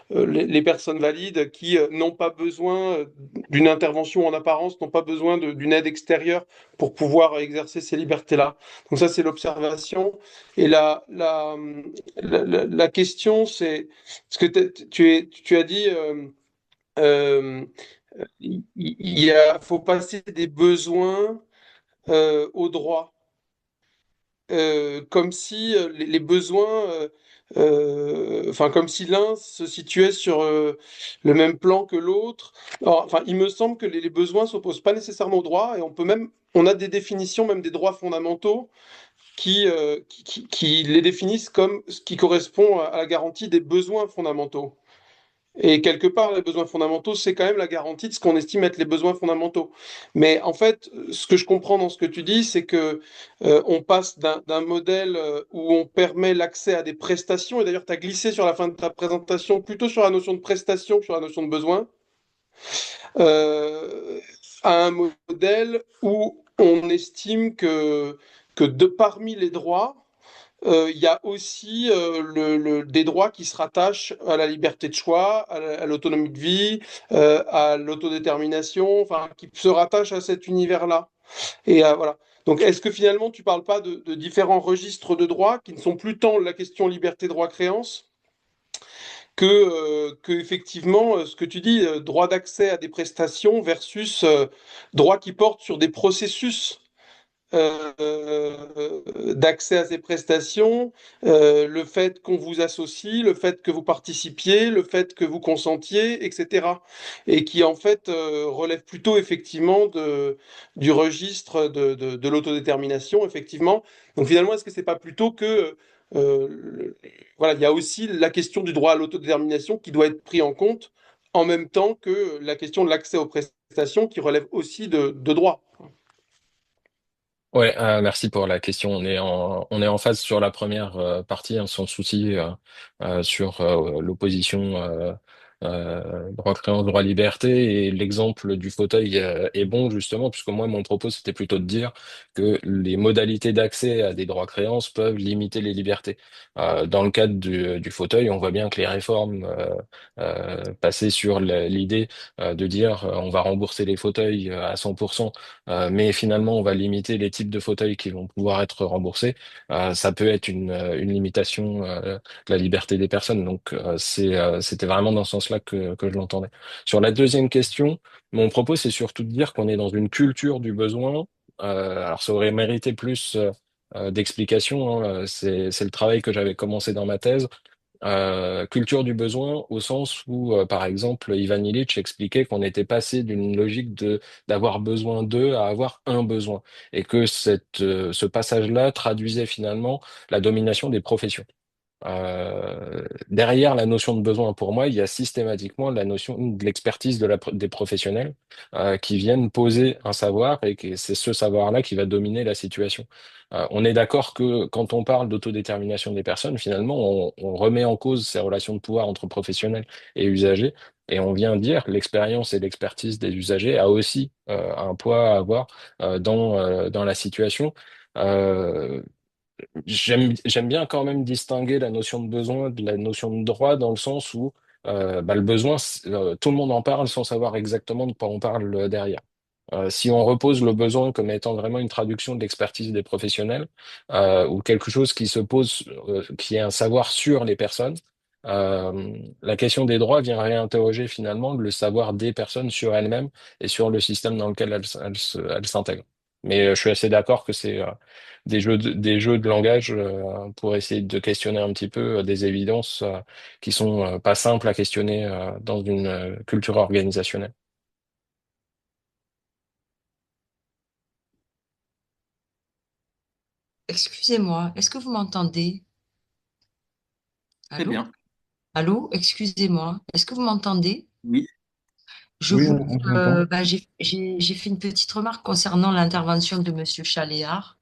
les personnes valides qui n'ont pas besoin d'une intervention en apparence, n'ont pas besoin d'une aide extérieure pour pouvoir exercer ces libertés-là. Donc ça, c'est l'observation. Et la question, c'est ce que tu as dit, euh, faut passer des besoins aux droits. Comme si les besoins, enfin comme si l'un se situait sur le même plan que l'autre. Enfin, il me semble que les besoins s'opposent pas nécessairement aux droits et on a des définitions, même des droits fondamentaux, qui les définissent comme ce qui correspond à la garantie des besoins fondamentaux. Et quelque part, les besoins fondamentaux, c'est quand même la garantie de ce qu'on estime être les besoins fondamentaux. Mais en fait, ce que je comprends dans ce que tu dis, c'est que on passe d'un modèle où on permet l'accès à des prestations, et d'ailleurs, tu as glissé sur la fin de ta présentation plutôt sur la notion de prestation que sur la notion de besoin, euh, à un modèle où on estime que parmi les droits, il y a aussi des droits qui se rattachent à la liberté de choix, à l'autonomie de vie, à l'autodétermination, enfin, qui se rattachent à cet univers-là. Et voilà. Donc, est-ce que finalement, tu parles pas de différents registres de droits qui ne sont plus tant la question liberté, droit, créance, que effectivement, ce que tu dis, droit d'accès à des prestations versus droit qui porte sur des processus d'accès à ces prestations, le fait qu'on vous associe, le fait que vous participiez, le fait que vous consentiez, etc. Et qui en fait relève plutôt effectivement du registre de l'autodétermination, effectivement. Donc finalement, est-ce que c'est pas plutôt que voilà, il y a aussi la question du droit à l'autodétermination qui doit être pris en compte en même temps que la question de l'accès aux prestations qui relève aussi de droit. Ouais, merci pour la question. On est en phase sur la première partie, hein, sans souci, sur l'opposition droit-créance, droit-liberté. Et l'exemple du fauteuil est bon, justement, puisque moi, mon propos, c'était plutôt de dire que les modalités d'accès à des droits-créances peuvent limiter les libertés. Dans le cadre du fauteuil, on voit bien que les réformes passées sur l'idée de dire on va rembourser les fauteuils à 100%, mais finalement on va limiter les types de fauteuils qui vont pouvoir être remboursés. Ça peut être une limitation de la liberté des personnes. Donc c'était vraiment dans ce sens-là que je l'entendais. Sur la deuxième question, mon propos c'est surtout de dire qu'on est dans une culture du besoin. Alors ça aurait mérité plus d'explications, hein. C'est le travail que j'avais commencé dans ma thèse. Culture du besoin au sens où, par exemple, Ivan Illich expliquait qu'on était passé d'une logique de d'avoir besoin d'eux à avoir un besoin, et que ce passage-là traduisait finalement la domination des professions. Derrière la notion de besoin, pour moi, il y a systématiquement la notion de l'expertise des professionnels qui viennent poser un savoir, et que c'est ce savoir-là qui va dominer la situation. On est d'accord que quand on parle d'autodétermination des personnes, finalement, on remet en cause ces relations de pouvoir entre professionnels et usagers, et on vient dire que l'expérience et l'expertise des usagers a aussi un poids à avoir dans la situation. Euh, j'aime bien quand même distinguer la notion de besoin de la notion de droit, dans le sens où le besoin, tout le monde en parle sans savoir exactement de quoi on parle derrière. Si on repose le besoin comme étant vraiment une traduction de l'expertise des professionnels, ou quelque chose qui se pose, qui est un savoir sur les personnes, la question des droits vient réinterroger finalement le savoir des personnes sur elles-mêmes et sur le système dans lequel elles s'intègrent. Mais je suis assez d'accord que c'est des jeux de langage pour essayer de questionner un petit peu des évidences qui sont pas simples à questionner dans une culture organisationnelle. Excusez-moi, est-ce que vous m'entendez? Très Allô? bien. Allô? Excusez-moi, est-ce que vous m'entendez? Oui. Je Oui, voulais, on vous entend. j'ai fait une petite remarque concernant l'intervention de Monsieur Chaléard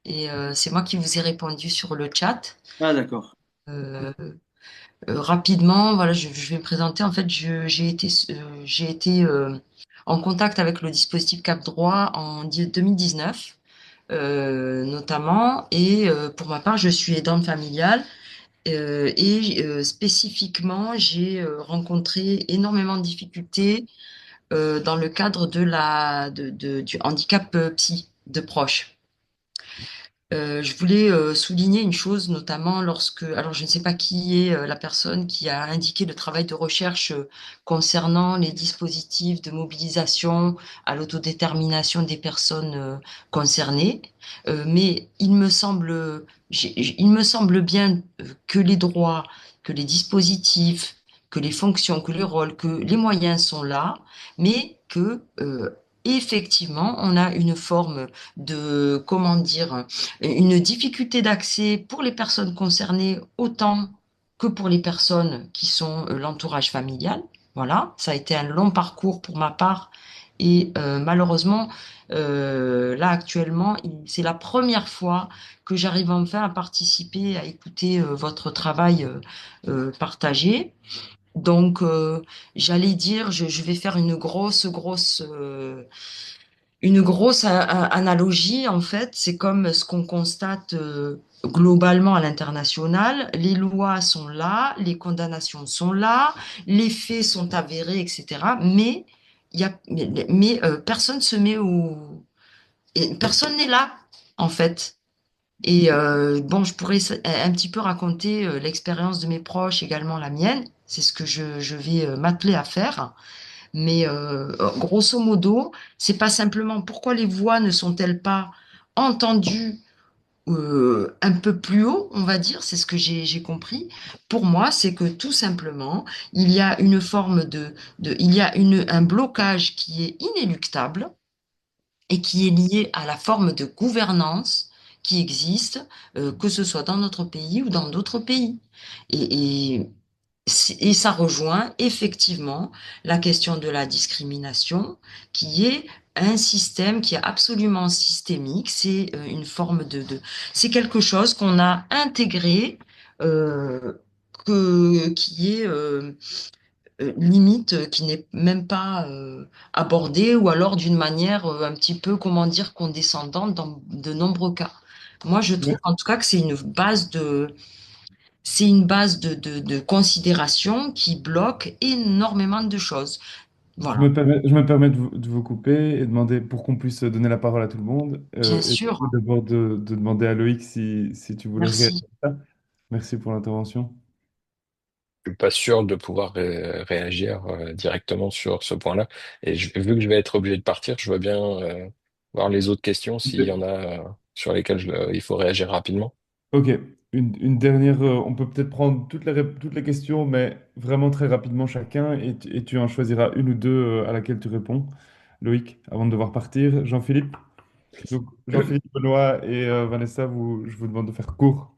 et c'est moi qui vous ai répondu sur le chat. Ah, d'accord. Euh, Rapidement, voilà, je vais me présenter. En fait, j'ai été en contact avec le dispositif Cap Droit en 2019, notamment, et pour ma part, je suis aidante familiale. Spécifiquement, j'ai rencontré énormément de difficultés dans le cadre du handicap psy de proches. Je voulais souligner une chose, notamment alors je ne sais pas qui est la personne qui a indiqué le travail de recherche concernant les dispositifs de mobilisation à l'autodétermination des personnes concernées, mais il me semble bien que les droits, que les dispositifs, que les fonctions, que les rôles, que les moyens sont là, mais que effectivement, on a une forme de, comment dire, une difficulté d'accès pour les personnes concernées autant que pour les personnes qui sont l'entourage familial. Voilà, ça a été un long parcours pour ma part et malheureusement, là actuellement, c'est la première fois que j'arrive enfin à participer, à écouter votre travail partagé. Donc, j'allais dire, je vais faire une grosse analogie, en fait, c'est comme ce qu'on constate globalement à l'international. Les lois sont là, les condamnations sont là, les faits sont avérés, etc. Mais, personne se met et personne n'est là, en fait. Et bon, je pourrais un petit peu raconter l'expérience de mes proches, également la mienne. C'est ce que je vais m'atteler à faire. Mais grosso modo, c'est pas simplement pourquoi les voix ne sont-elles pas entendues un peu plus haut, on va dire, c'est ce que j'ai compris. Pour moi, c'est que tout simplement, il y a une forme il y a un blocage qui est inéluctable et qui est lié à la forme de gouvernance qui existe, que ce soit dans notre pays ou dans d'autres pays. Et, et ça rejoint effectivement la question de la discrimination, qui est un système qui est absolument systémique. C'est une forme c'est quelque chose qu'on a intégré, euh, qui est limite, qui n'est même pas abordé, ou alors d'une manière un petit peu, comment dire, condescendante dans de nombreux cas. Moi, je trouve en tout cas que c'est une base de considération qui bloque énormément de choses. Voilà, Je me permets de vous couper et demander pour qu'on puisse donner la parole à tout le monde. bien Et sûr. d'abord de demander à Loïc si tu voulais réagir Merci. à ça. Merci pour l'intervention. Je suis pas sûr de pouvoir réagir directement sur ce point-là. Et vu que je vais être obligé de partir, je veux bien voir les autres questions s'il y en a sur lesquelles il faut réagir rapidement. Ok, une dernière, on peut peut-être prendre toutes les questions, mais vraiment très rapidement chacun, et tu en choisiras une ou deux à laquelle tu réponds. Loïc, avant de devoir partir. Jean-Philippe, donc Jean-Philippe, Benoît et Vanessa, je vous demande de faire court.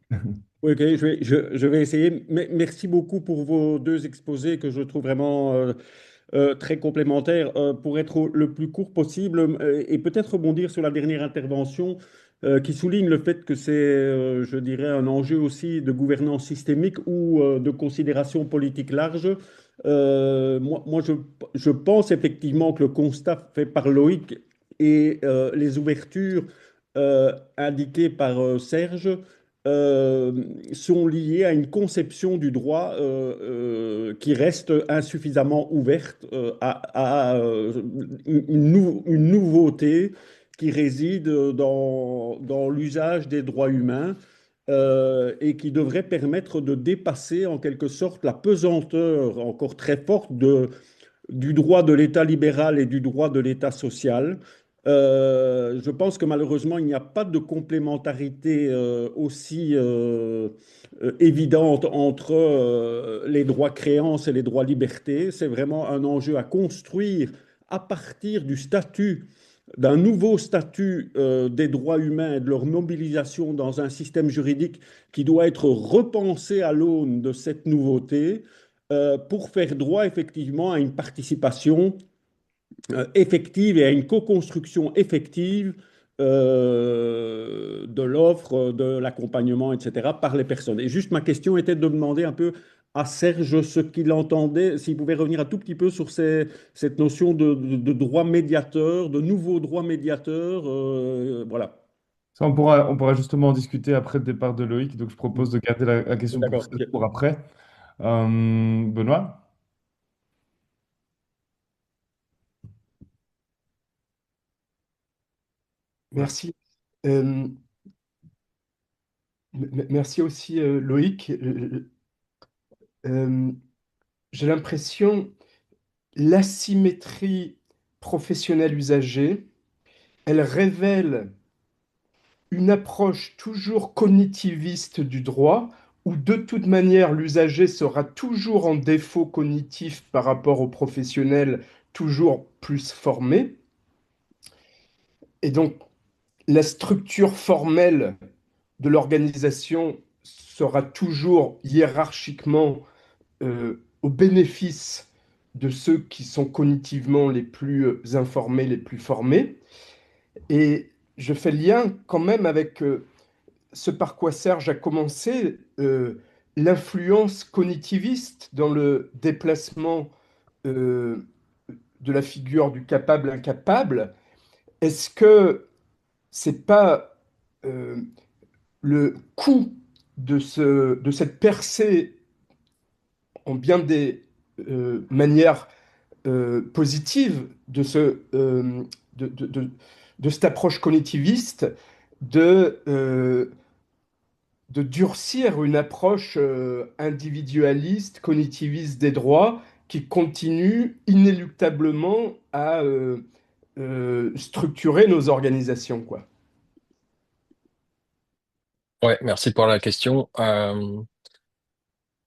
Ok, je vais essayer. Merci beaucoup pour vos deux exposés que je trouve vraiment très complémentaires. Pour être le plus court possible et peut-être rebondir sur la dernière intervention qui souligne le fait que c'est, je dirais, un enjeu aussi de gouvernance systémique ou de considération politique large. Je pense effectivement que le constat fait par Loïc et les ouvertures indiquées par Serge euh, sont liées à une conception du droit qui reste insuffisamment ouverte une nouveauté qui réside dans l'usage des droits humains et qui devrait permettre de dépasser en quelque sorte la pesanteur encore très forte du droit de l'État libéral et du droit de l'État social. Je pense que malheureusement, il n'y a pas de complémentarité aussi évidente entre les droits créances et les droits libertés. C'est vraiment un enjeu à construire à partir du statut, d'un nouveau statut des droits humains et de leur mobilisation dans un système juridique qui doit être repensé à l'aune de cette nouveauté pour faire droit effectivement à une participation effective et à une co-construction effective de l'offre, de l'accompagnement, etc., par les personnes. Et juste ma question était de demander un peu à Serge ce qu'il entendait, s'il pouvait revenir un tout petit peu sur cette notion de droit médiateur, de nouveau droit médiateur. Voilà. Ça, on pourra justement en discuter après le départ de Loïc. Donc, je propose de garder la question D'accord. Ok. pour après. Benoît? Merci. Euh, Merci aussi, Loïc. Euh, j'ai l'impression l'asymétrie professionnelle-usager, elle révèle une approche toujours cognitiviste du droit, où de toute manière l'usager sera toujours en défaut cognitif par rapport au professionnel toujours plus formé. Et donc la structure formelle de l'organisation sera toujours hiérarchiquement au bénéfice de ceux qui sont cognitivement les plus informés, les plus formés. Et je fais le lien quand même avec ce par quoi Serge a commencé, l'influence cognitiviste dans le déplacement euh, de la figure du capable-incapable. Est-ce que c'est pas le coût de cette percée en bien des manières positives de cette approche cognitiviste de, euh, de durcir une approche individualiste, cognitiviste des droits qui continue inéluctablement à structurer nos organisations, quoi. Ouais, merci pour la question.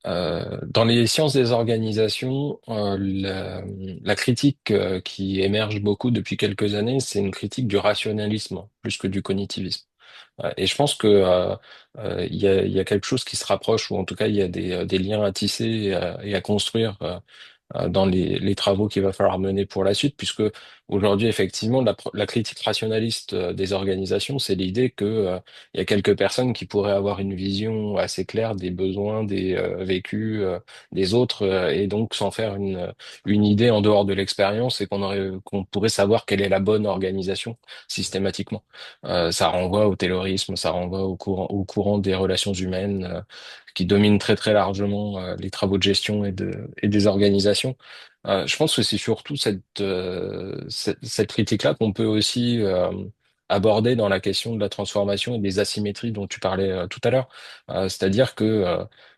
Dans les sciences des organisations, la critique qui émerge beaucoup depuis quelques années, c'est une critique du rationalisme plus que du cognitivisme. Et je pense que il y a quelque chose qui se rapproche, ou en tout cas il y a des liens à tisser et à construire dans les travaux qu'il va falloir mener pour la suite, puisque aujourd'hui, effectivement, la critique rationaliste des organisations, c'est l'idée que il y a quelques personnes qui pourraient avoir une vision assez claire des besoins, des vécus des autres, et donc s'en faire une idée en dehors de l'expérience, et qu'on pourrait savoir quelle est la bonne organisation systématiquement. Ça renvoie au taylorisme, ça renvoie au courant des relations humaines qui domine très très largement les travaux de gestion et des organisations. Je pense que c'est surtout cette critique-là qu'on peut aussi aborder dans la question de la transformation et des asymétries dont tu parlais tout à l'heure. C'est-à-dire que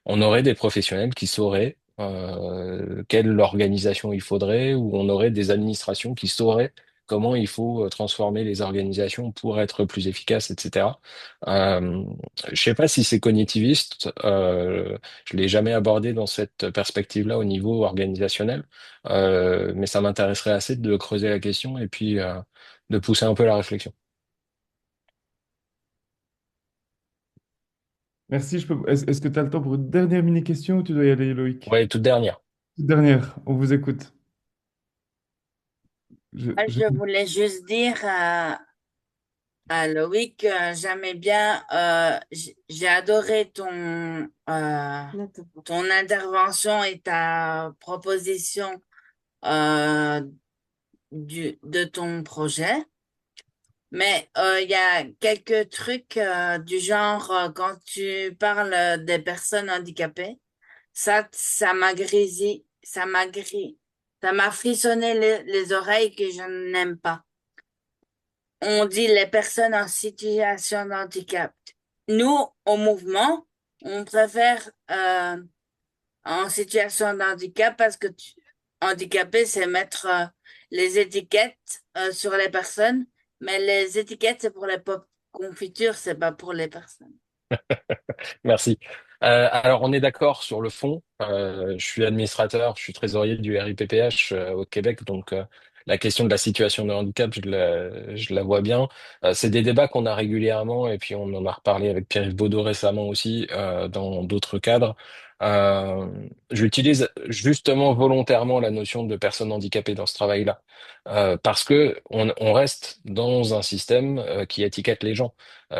on aurait des professionnels qui sauraient quelle organisation il faudrait, ou on aurait des administrations qui sauraient comment il faut transformer les organisations pour être plus efficaces, etc. Euh, je sais pas si c'est cognitiviste. Je l'ai jamais abordé dans cette perspective-là au niveau organisationnel, mais ça m'intéresserait assez de creuser la question et puis de pousser un peu la réflexion. Merci. Est-ce que tu as le temps pour une dernière mini-question ou tu dois y aller, Loïc? Ouais, toute dernière. Toute dernière, on vous écoute. Je, Moi, je- je voulais juste dire à Loïc que j'aimais bien, j'ai adoré ton intervention et ta proposition de ton projet. Mais il y a quelques trucs du genre quand tu parles des personnes handicapées, ça m'a grisé, ça m'a frissonné les oreilles que je n'aime pas. On dit les personnes en situation de handicap. Nous, au mouvement, on préfère en situation de handicap parce que handicapé, c'est mettre les étiquettes sur les personnes, mais les étiquettes, c'est pour les pop confitures, c'est pas pour les personnes. Merci. Alors, on est d'accord sur le fond. Je suis administrateur, je suis trésorier du RIPPH au Québec, donc la question de la situation de handicap, je la vois bien. C'est des débats qu'on a régulièrement, et puis on en a reparlé avec Pierre-Yves Baudot récemment aussi dans d'autres cadres. Euh, J'utilise justement volontairement la notion de personne handicapée dans ce travail-là, parce que on reste dans un système qui étiquette les gens.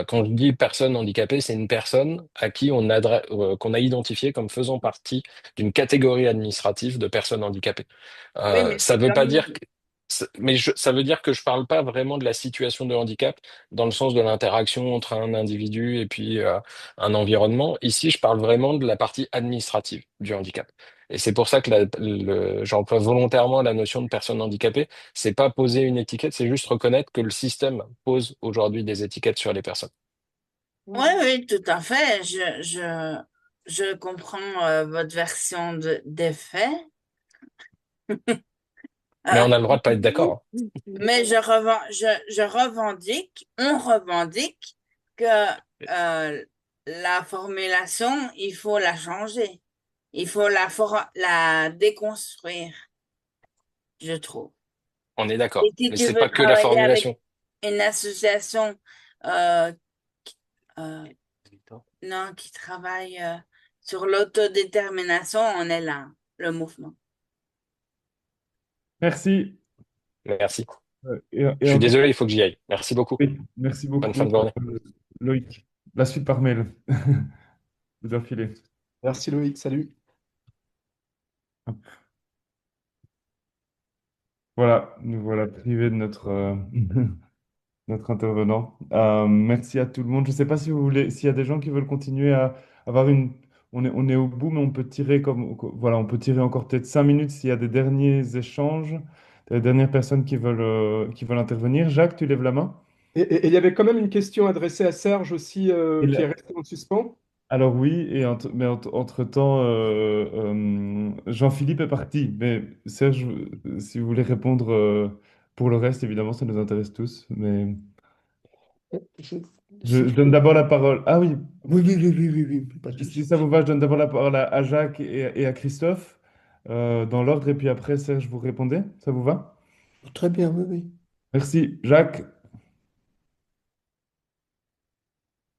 Quand je dis personne handicapée, c'est une personne à qui qu'on a identifié comme faisant partie d'une catégorie administrative de personnes handicapées. Oui, mais Ça c'est veut pas comme dire que, ça veut dire que je parle pas vraiment de la situation de handicap dans le sens de l'interaction entre un individu et puis un environnement. Ici, je parle vraiment de la partie administrative du handicap. Et c'est pour ça que j'emploie volontairement la notion de personne handicapée. C'est pas poser une étiquette, c'est juste reconnaître que le système pose aujourd'hui des étiquettes sur les personnes. oui, oui, tout à fait. Je comprends votre version des faits. Mais Euh, on a le droit de pas être d'accord, mais je revendique, on revendique que la formulation, il faut la changer. Il faut la déconstruire, je trouve. On est Et d'accord. si Mais tu c'est veux pas que la travailler avec formulation. une association euh, euh, non, qui travaille sur l'autodétermination, on est là, le mouvement. Merci. Merci. Et Je suis en tout cas, désolé, il faut que j'y aille. Merci beaucoup. oui, merci Bonne fin beaucoup, de journée. Loïc. La suite par mail. Je dois filer. Merci Loïc, salut. Voilà, nous voilà privés de notre, notre intervenant. Merci à tout le monde. Je ne sais pas si vous voulez, s'il y a des gens qui veulent continuer à avoir une. On est au bout, mais on peut tirer voilà, on peut tirer encore peut-être 5 minutes s'il y a des derniers échanges, des dernières personnes qui veulent intervenir. Jacques, tu lèves la main. Et il y avait quand même une question adressée à Serge aussi Et qui là- est restée en suspens. alors oui, mais entre-temps, Jean-Philippe est parti. Mais Serge, si vous voulez répondre pour le reste, évidemment, ça nous intéresse tous. Mais Je- je si- donne d'abord la parole. Ah oui, Oui, oui, oui, oui, oui, oui, pas de si souci. ça vous va, je donne d'abord la parole à Jacques et à Christophe dans l'ordre, et puis après, Serge, vous répondez. Ça vous va? Très bien, oui, oui. Merci. Jacques,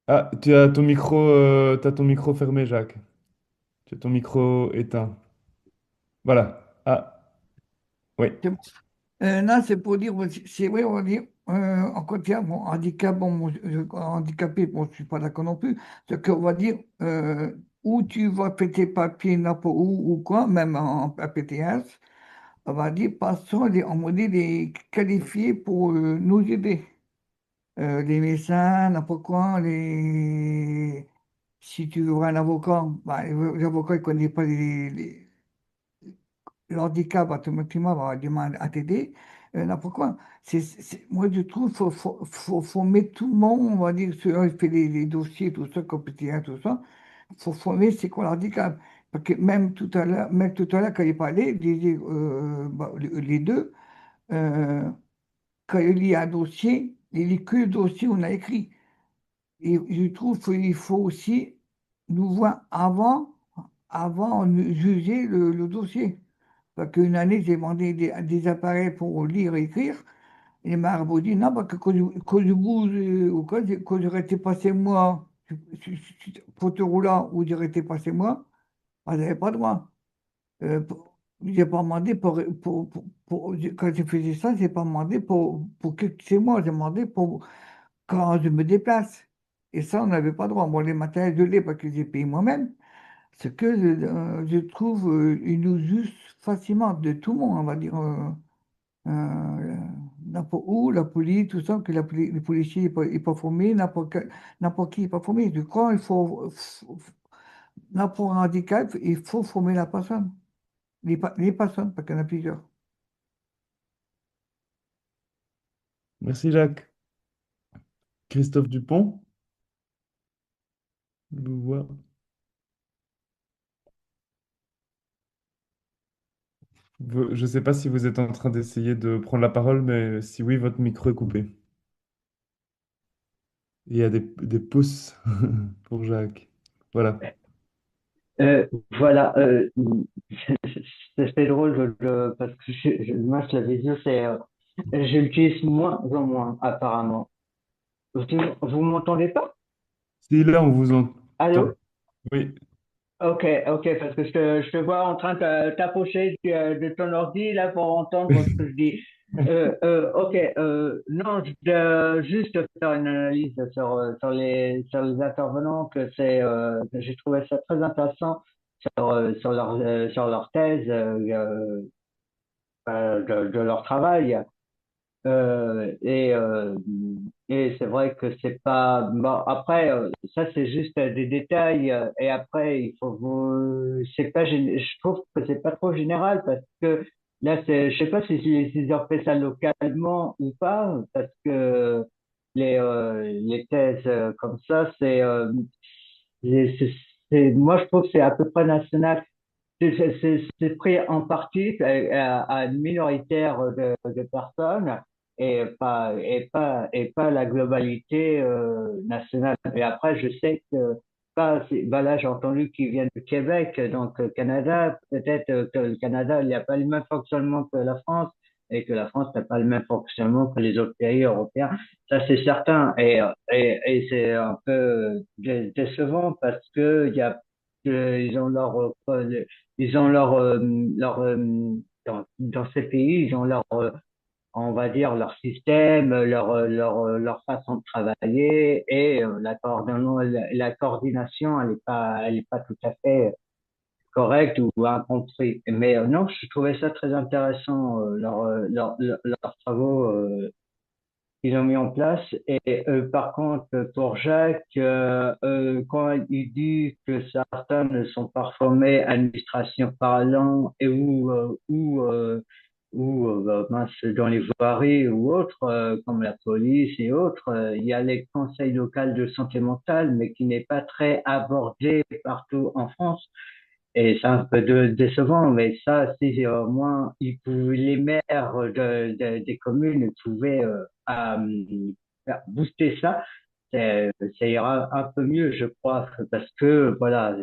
ah, t'as ton micro fermé, Jacques. Tu as ton micro éteint. Voilà. Ah, oui. C'est bon. Non, c'est pour dire, c'est vrai, on va dire, en côté, bon, handicap, bon, handicapé, bon, je suis pas d'accord non plus. C'est qu'on va dire, où tu vas péter papier, n'importe où, ou quoi, même en PTS, on va dire, passons, on va dire, les qualifiés pour nous aider. Les médecins, n'importe quoi, si tu veux un avocat, bah, l'avocat, il ne connaît pas le handicap automatiquement va avoir du mal à t'aider. Pourquoi? Moi, je trouve qu'il faut mettre tout le monde, on va dire, ceux qui fait les dossiers, tout ça, compétents, tout ça, faut mettre c'est quoi le handicap. Parce que même tout à l'heure, quand il parlait, il disait, bah, les deux, euh, quand il y a un dossier, il lit que le dossier qu'on a écrit. Et je trouve qu'il faut aussi nous voir avant de juger le dossier. Parce qu'une année, j'ai demandé des appareils pour lire et écrire. Et Margot dit non, parce que quand je bouge ou quand j'aurais été passé moi, photo là où j'aurais été passé moi, elle n'avait pas droit. J'ai pas demandé quand je faisais ça, j'ai pas demandé pour que c'est moi, j'ai demandé pour quand je me déplace. Et ça, on n'avait pas droit. Bon, les matériels, je l'ai parce que j'ai payé moi-même. Ce que je trouve, ils nous usent facilement de tout le monde, on va dire. n'importe où, la police, tout ça, que les policiers n'est pas formé, n'importe qui n'est pas formé. Du coup, n'importe un handicap, il faut former la personne. Les personnes, parce qu'il y en a plusieurs. Merci Jacques. Christophe Dupont, je vous vois. Je ne sais pas si vous êtes en train d'essayer de prendre la parole, mais si oui, votre micro est coupé. Il y a des pouces pour Jacques. Voilà. Voilà, c'est drôle parce que moi, la visio, je l'utilise moins en moins, apparemment. Vous m'entendez pas? Si là, on vous entend. Allô? Oui. Ok, ok, parce que je te vois en train de t'approcher de ton ordi là pour entendre ce que je dis. Ok, non, juste faire une analyse sur les intervenants que j'ai trouvé ça très intéressant sur leur thèse de leur travail. Euh, et euh, et c'est vrai que c'est pas bon. Après, ça c'est juste des détails. Et après, il faut vous. C'est pas. Je trouve que c'est pas trop général parce que là, je sais pas s'ils ont fait ça localement ou pas, parce que les thèses comme ça, c'est, c'est- moi je trouve que c'est à peu près national. C'est pris en partie à une minoritaire de personnes et pas la globalité nationale. Et après, je sais que bah là, j'ai entendu qu'ils viennent du Québec, donc Canada. Peut-être que le Canada, il n'y a pas le même fonctionnement que la France et que la France n'a pas le même fonctionnement que les autres pays européens. Ça, c'est certain. Et c'est un peu décevant parce que ils ont ils ont dans ces pays, ils ont on va dire, leur système, leur façon de travailler et la coordination, elle est pas tout à fait correcte ou incompris. Mais non, je trouvais ça très intéressant, leurs travaux qu'ils ont mis en place. Et par contre, pour Jacques, quand il dit que certains ne sont pas formés administration parlant et mince, dans les voiries ou autres, comme la police et autres, il y a les conseils locaux de santé mentale, mais qui n'est pas très abordé partout en France. Et c'est un peu décevant, mais ça, si au moins les maires des communes pouvaient faire booster ça, ça ira un peu mieux, je crois, parce que voilà,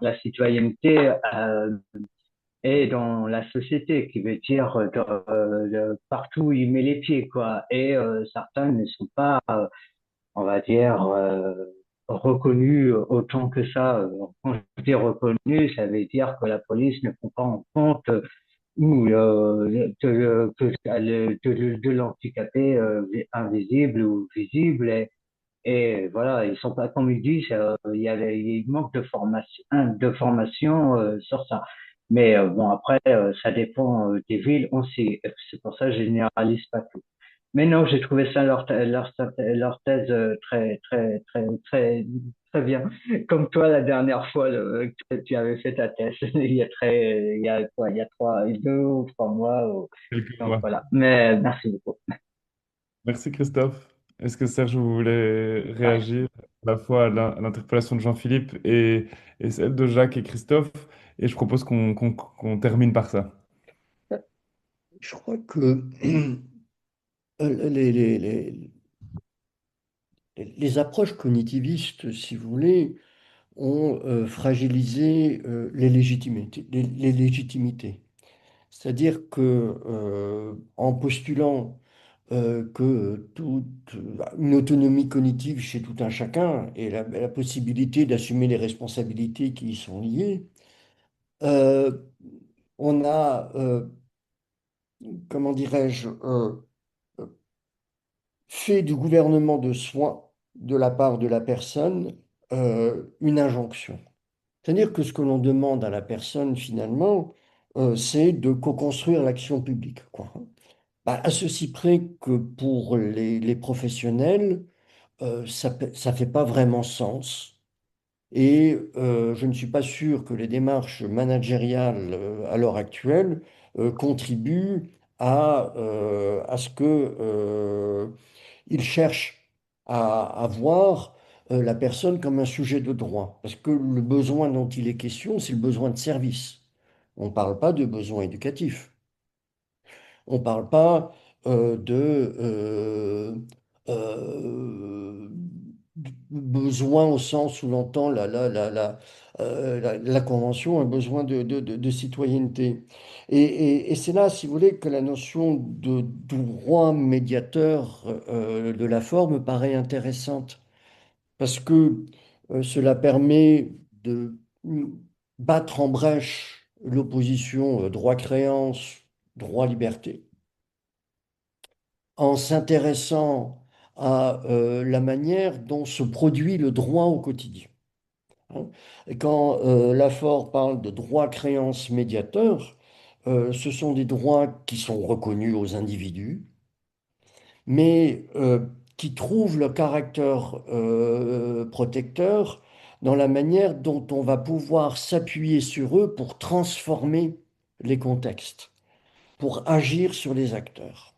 la citoyenneté est dans la société, qui veut dire partout où il met les pieds, quoi. Et certains ne sont pas on va dire, reconnu autant que ça. Quand je dis reconnu, ça veut dire que la police ne prend pas en compte ou de l'handicapé invisible ou visible. Et voilà, ils sont pas, comme ils disent, il manque de formation sur ça. Mais bon, après, ça dépend des villes aussi. C'est pour ça que je généralise pas tout. Mais non, j'ai trouvé ça leur thèse très bien. Comme toi la dernière fois que tu avais fait ta thèse, il y a quoi, il y a 2 ou 3 mois. Quelques Donc mois. voilà. Mais merci beaucoup. Merci Christophe. Est-ce que Serge, vous voulez réagir à la fois à l'interpellation de Jean-Philippe et celle de Jacques et Christophe? Et je propose qu'on termine par ça. Je crois que les, les, les, les approches cognitivistes, si vous voulez, ont fragilisé les légitimités. C'est-à-dire que en postulant que toute une autonomie cognitive chez tout un chacun et la possibilité d'assumer les responsabilités qui y sont liées, euh, on a, comment dirais-je, fait du gouvernement de soi de la part de la personne une injonction. C'est-à-dire que ce que l'on demande à la personne finalement, c'est de co-construire l'action publique, quoi. Bah, à ceci près que pour les professionnels, ça fait pas vraiment sens. Et je ne suis pas sûr que les démarches managériales à l'heure actuelle contribuent à ce que ils cherchent à voir la personne comme un sujet de droit. Parce que le besoin dont il est question, c'est le besoin de service. On ne parle pas de besoin éducatif. On ne parle pas de euh, besoin au sens où l'entend la Convention, un besoin de citoyenneté. Et c'est là, si vous voulez, que la notion de droit médiateur de la forme paraît intéressante, parce que cela permet de battre en brèche l'opposition droit-créance, droit-liberté en s'intéressant à la manière dont se produit le droit au quotidien. Hein. Et quand Lafort parle de droit créance médiateur, ce sont des droits qui sont reconnus aux individus, mais qui trouvent le caractère protecteur dans la manière dont on va pouvoir s'appuyer sur eux pour transformer les contextes, pour agir sur les acteurs.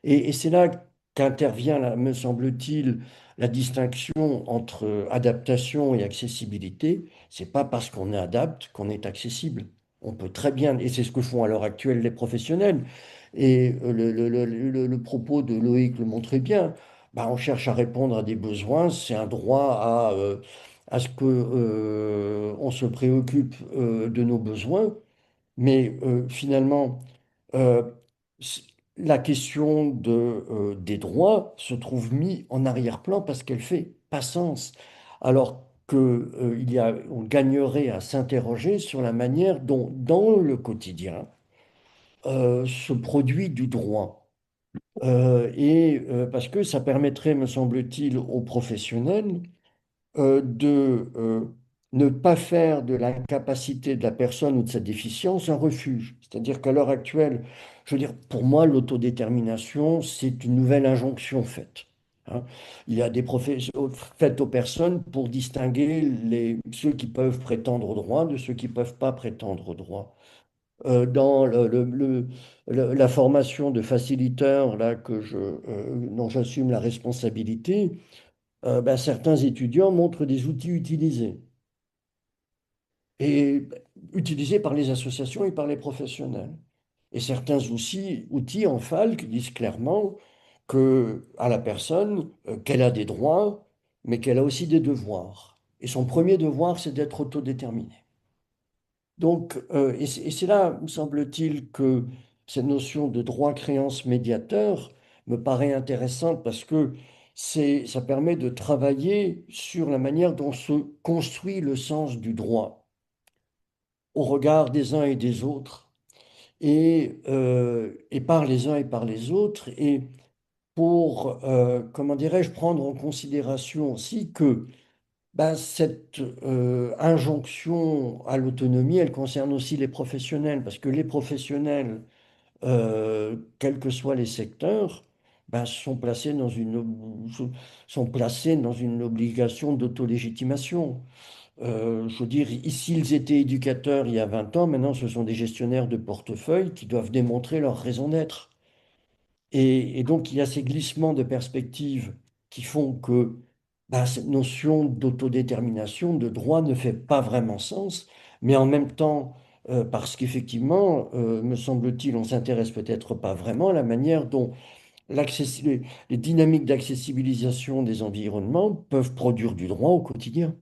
Et c'est là qu'intervient, me semble-t-il, la distinction entre adaptation et accessibilité. C'est pas parce qu'on adapte qu'on est accessible. On peut très bien, et c'est ce que font à l'heure actuelle les professionnels, et le propos de Loïc le montrait bien, bah, on cherche à répondre à des besoins, c'est un droit à ce que, on se préoccupe de nos besoins, mais finalement, euh, s- la question des droits se trouve mise en arrière-plan parce qu'elle fait pas sens. Alors que, on gagnerait à s'interroger sur la manière dont, dans le quotidien, se produit du droit. Parce que ça permettrait, me semble-t-il, aux professionnels de ne pas faire de l'incapacité de la personne ou de sa déficience un refuge. C'est-à-dire qu'à l'heure actuelle, je veux dire, pour moi, l'autodétermination, c'est une nouvelle injonction faite. Hein. Il y a des professions faites aux personnes pour distinguer ceux qui peuvent prétendre au droit de ceux qui ne peuvent pas prétendre au droit. Dans la formation de facilitateur là, dont j'assume la responsabilité, ben, certains étudiants montrent des outils utilisés, et utilisés par les associations et par les professionnels. Et certains outils en FALC disent clairement à la personne qu'elle a des droits, mais qu'elle a aussi des devoirs. Et son premier devoir, c'est d'être autodéterminée. Donc, et c'est là, me semble-t-il, que cette notion de droit-créance médiateur me paraît intéressante parce que ça permet de travailler sur la manière dont se construit le sens du droit au regard des uns et des autres, et par les uns et par les autres, et pour, comment dirais-je, prendre en considération aussi que ben, cette injonction à l'autonomie, elle concerne aussi les professionnels, parce que les professionnels, quels que soient les secteurs, ben, sont placés dans une obligation d'autolégitimation. Je veux dire, s'ils étaient éducateurs il y a 20 ans, maintenant ce sont des gestionnaires de portefeuille qui doivent démontrer leur raison d'être. Et donc, il y a ces glissements de perspective qui font que ben, cette notion d'autodétermination, de droit, ne fait pas vraiment sens, mais en même temps, parce qu'effectivement, me semble-t-il, on s'intéresse peut-être pas vraiment à la manière dont les dynamiques d'accessibilisation des environnements peuvent produire du droit au quotidien.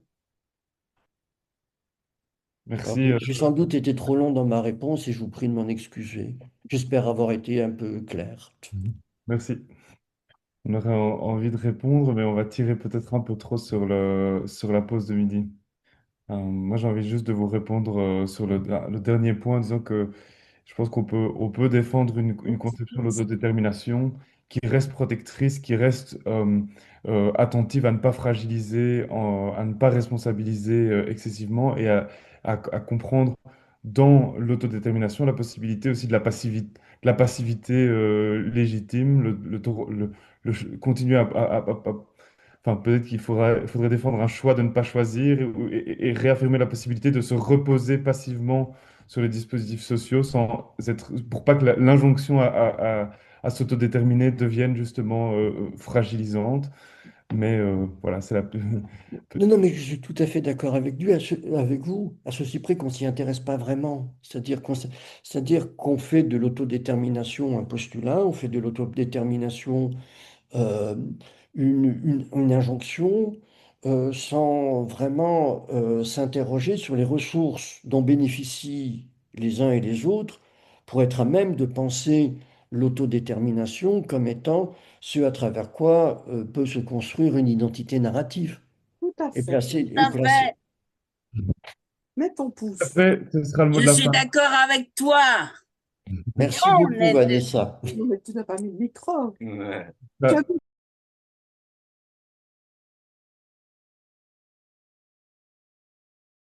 Alors, Merci. j'ai sans doute été trop long dans ma réponse et je vous prie de m'en excuser. J'espère avoir été un peu clair. Merci. On aurait envie de répondre, mais on va tirer peut-être un peu trop sur sur la pause de midi. Moi, j'ai envie juste de vous répondre sur le dernier point, en disant que je pense on peut défendre une conception de l'autodétermination qui reste protectrice, qui reste attentive à ne pas fragiliser, à ne pas responsabiliser excessivement et à comprendre dans l'autodétermination la possibilité aussi de la passivité légitime, continuer enfin, peut-être faudrait défendre un choix de ne pas choisir et réaffirmer la possibilité de se reposer passivement sur les dispositifs sociaux pour pas que l'injonction à s'autodéterminer devienne justement fragilisante. Mais voilà, c'est la... Non, non, mais je suis tout à fait d'accord avec lui, avec vous, à ceci près qu'on s'y intéresse pas vraiment. C'est-à-dire qu'on fait de l'autodétermination un postulat, on fait de l'autodétermination euh, une injonction, sans vraiment s'interroger sur les ressources dont bénéficient les uns et les autres pour être à même de penser l'autodétermination comme étant ce à travers quoi peut se construire une identité narrative Tout à et fait. Tout à fait. Mets ton pouce. Après, ce sera le mot Je de la suis fin. d'accord avec toi. Merci On beaucoup, est deux. Vanessa. Non, mais tu n'as pas mis le micro. Ouais. Tu Bah, as mis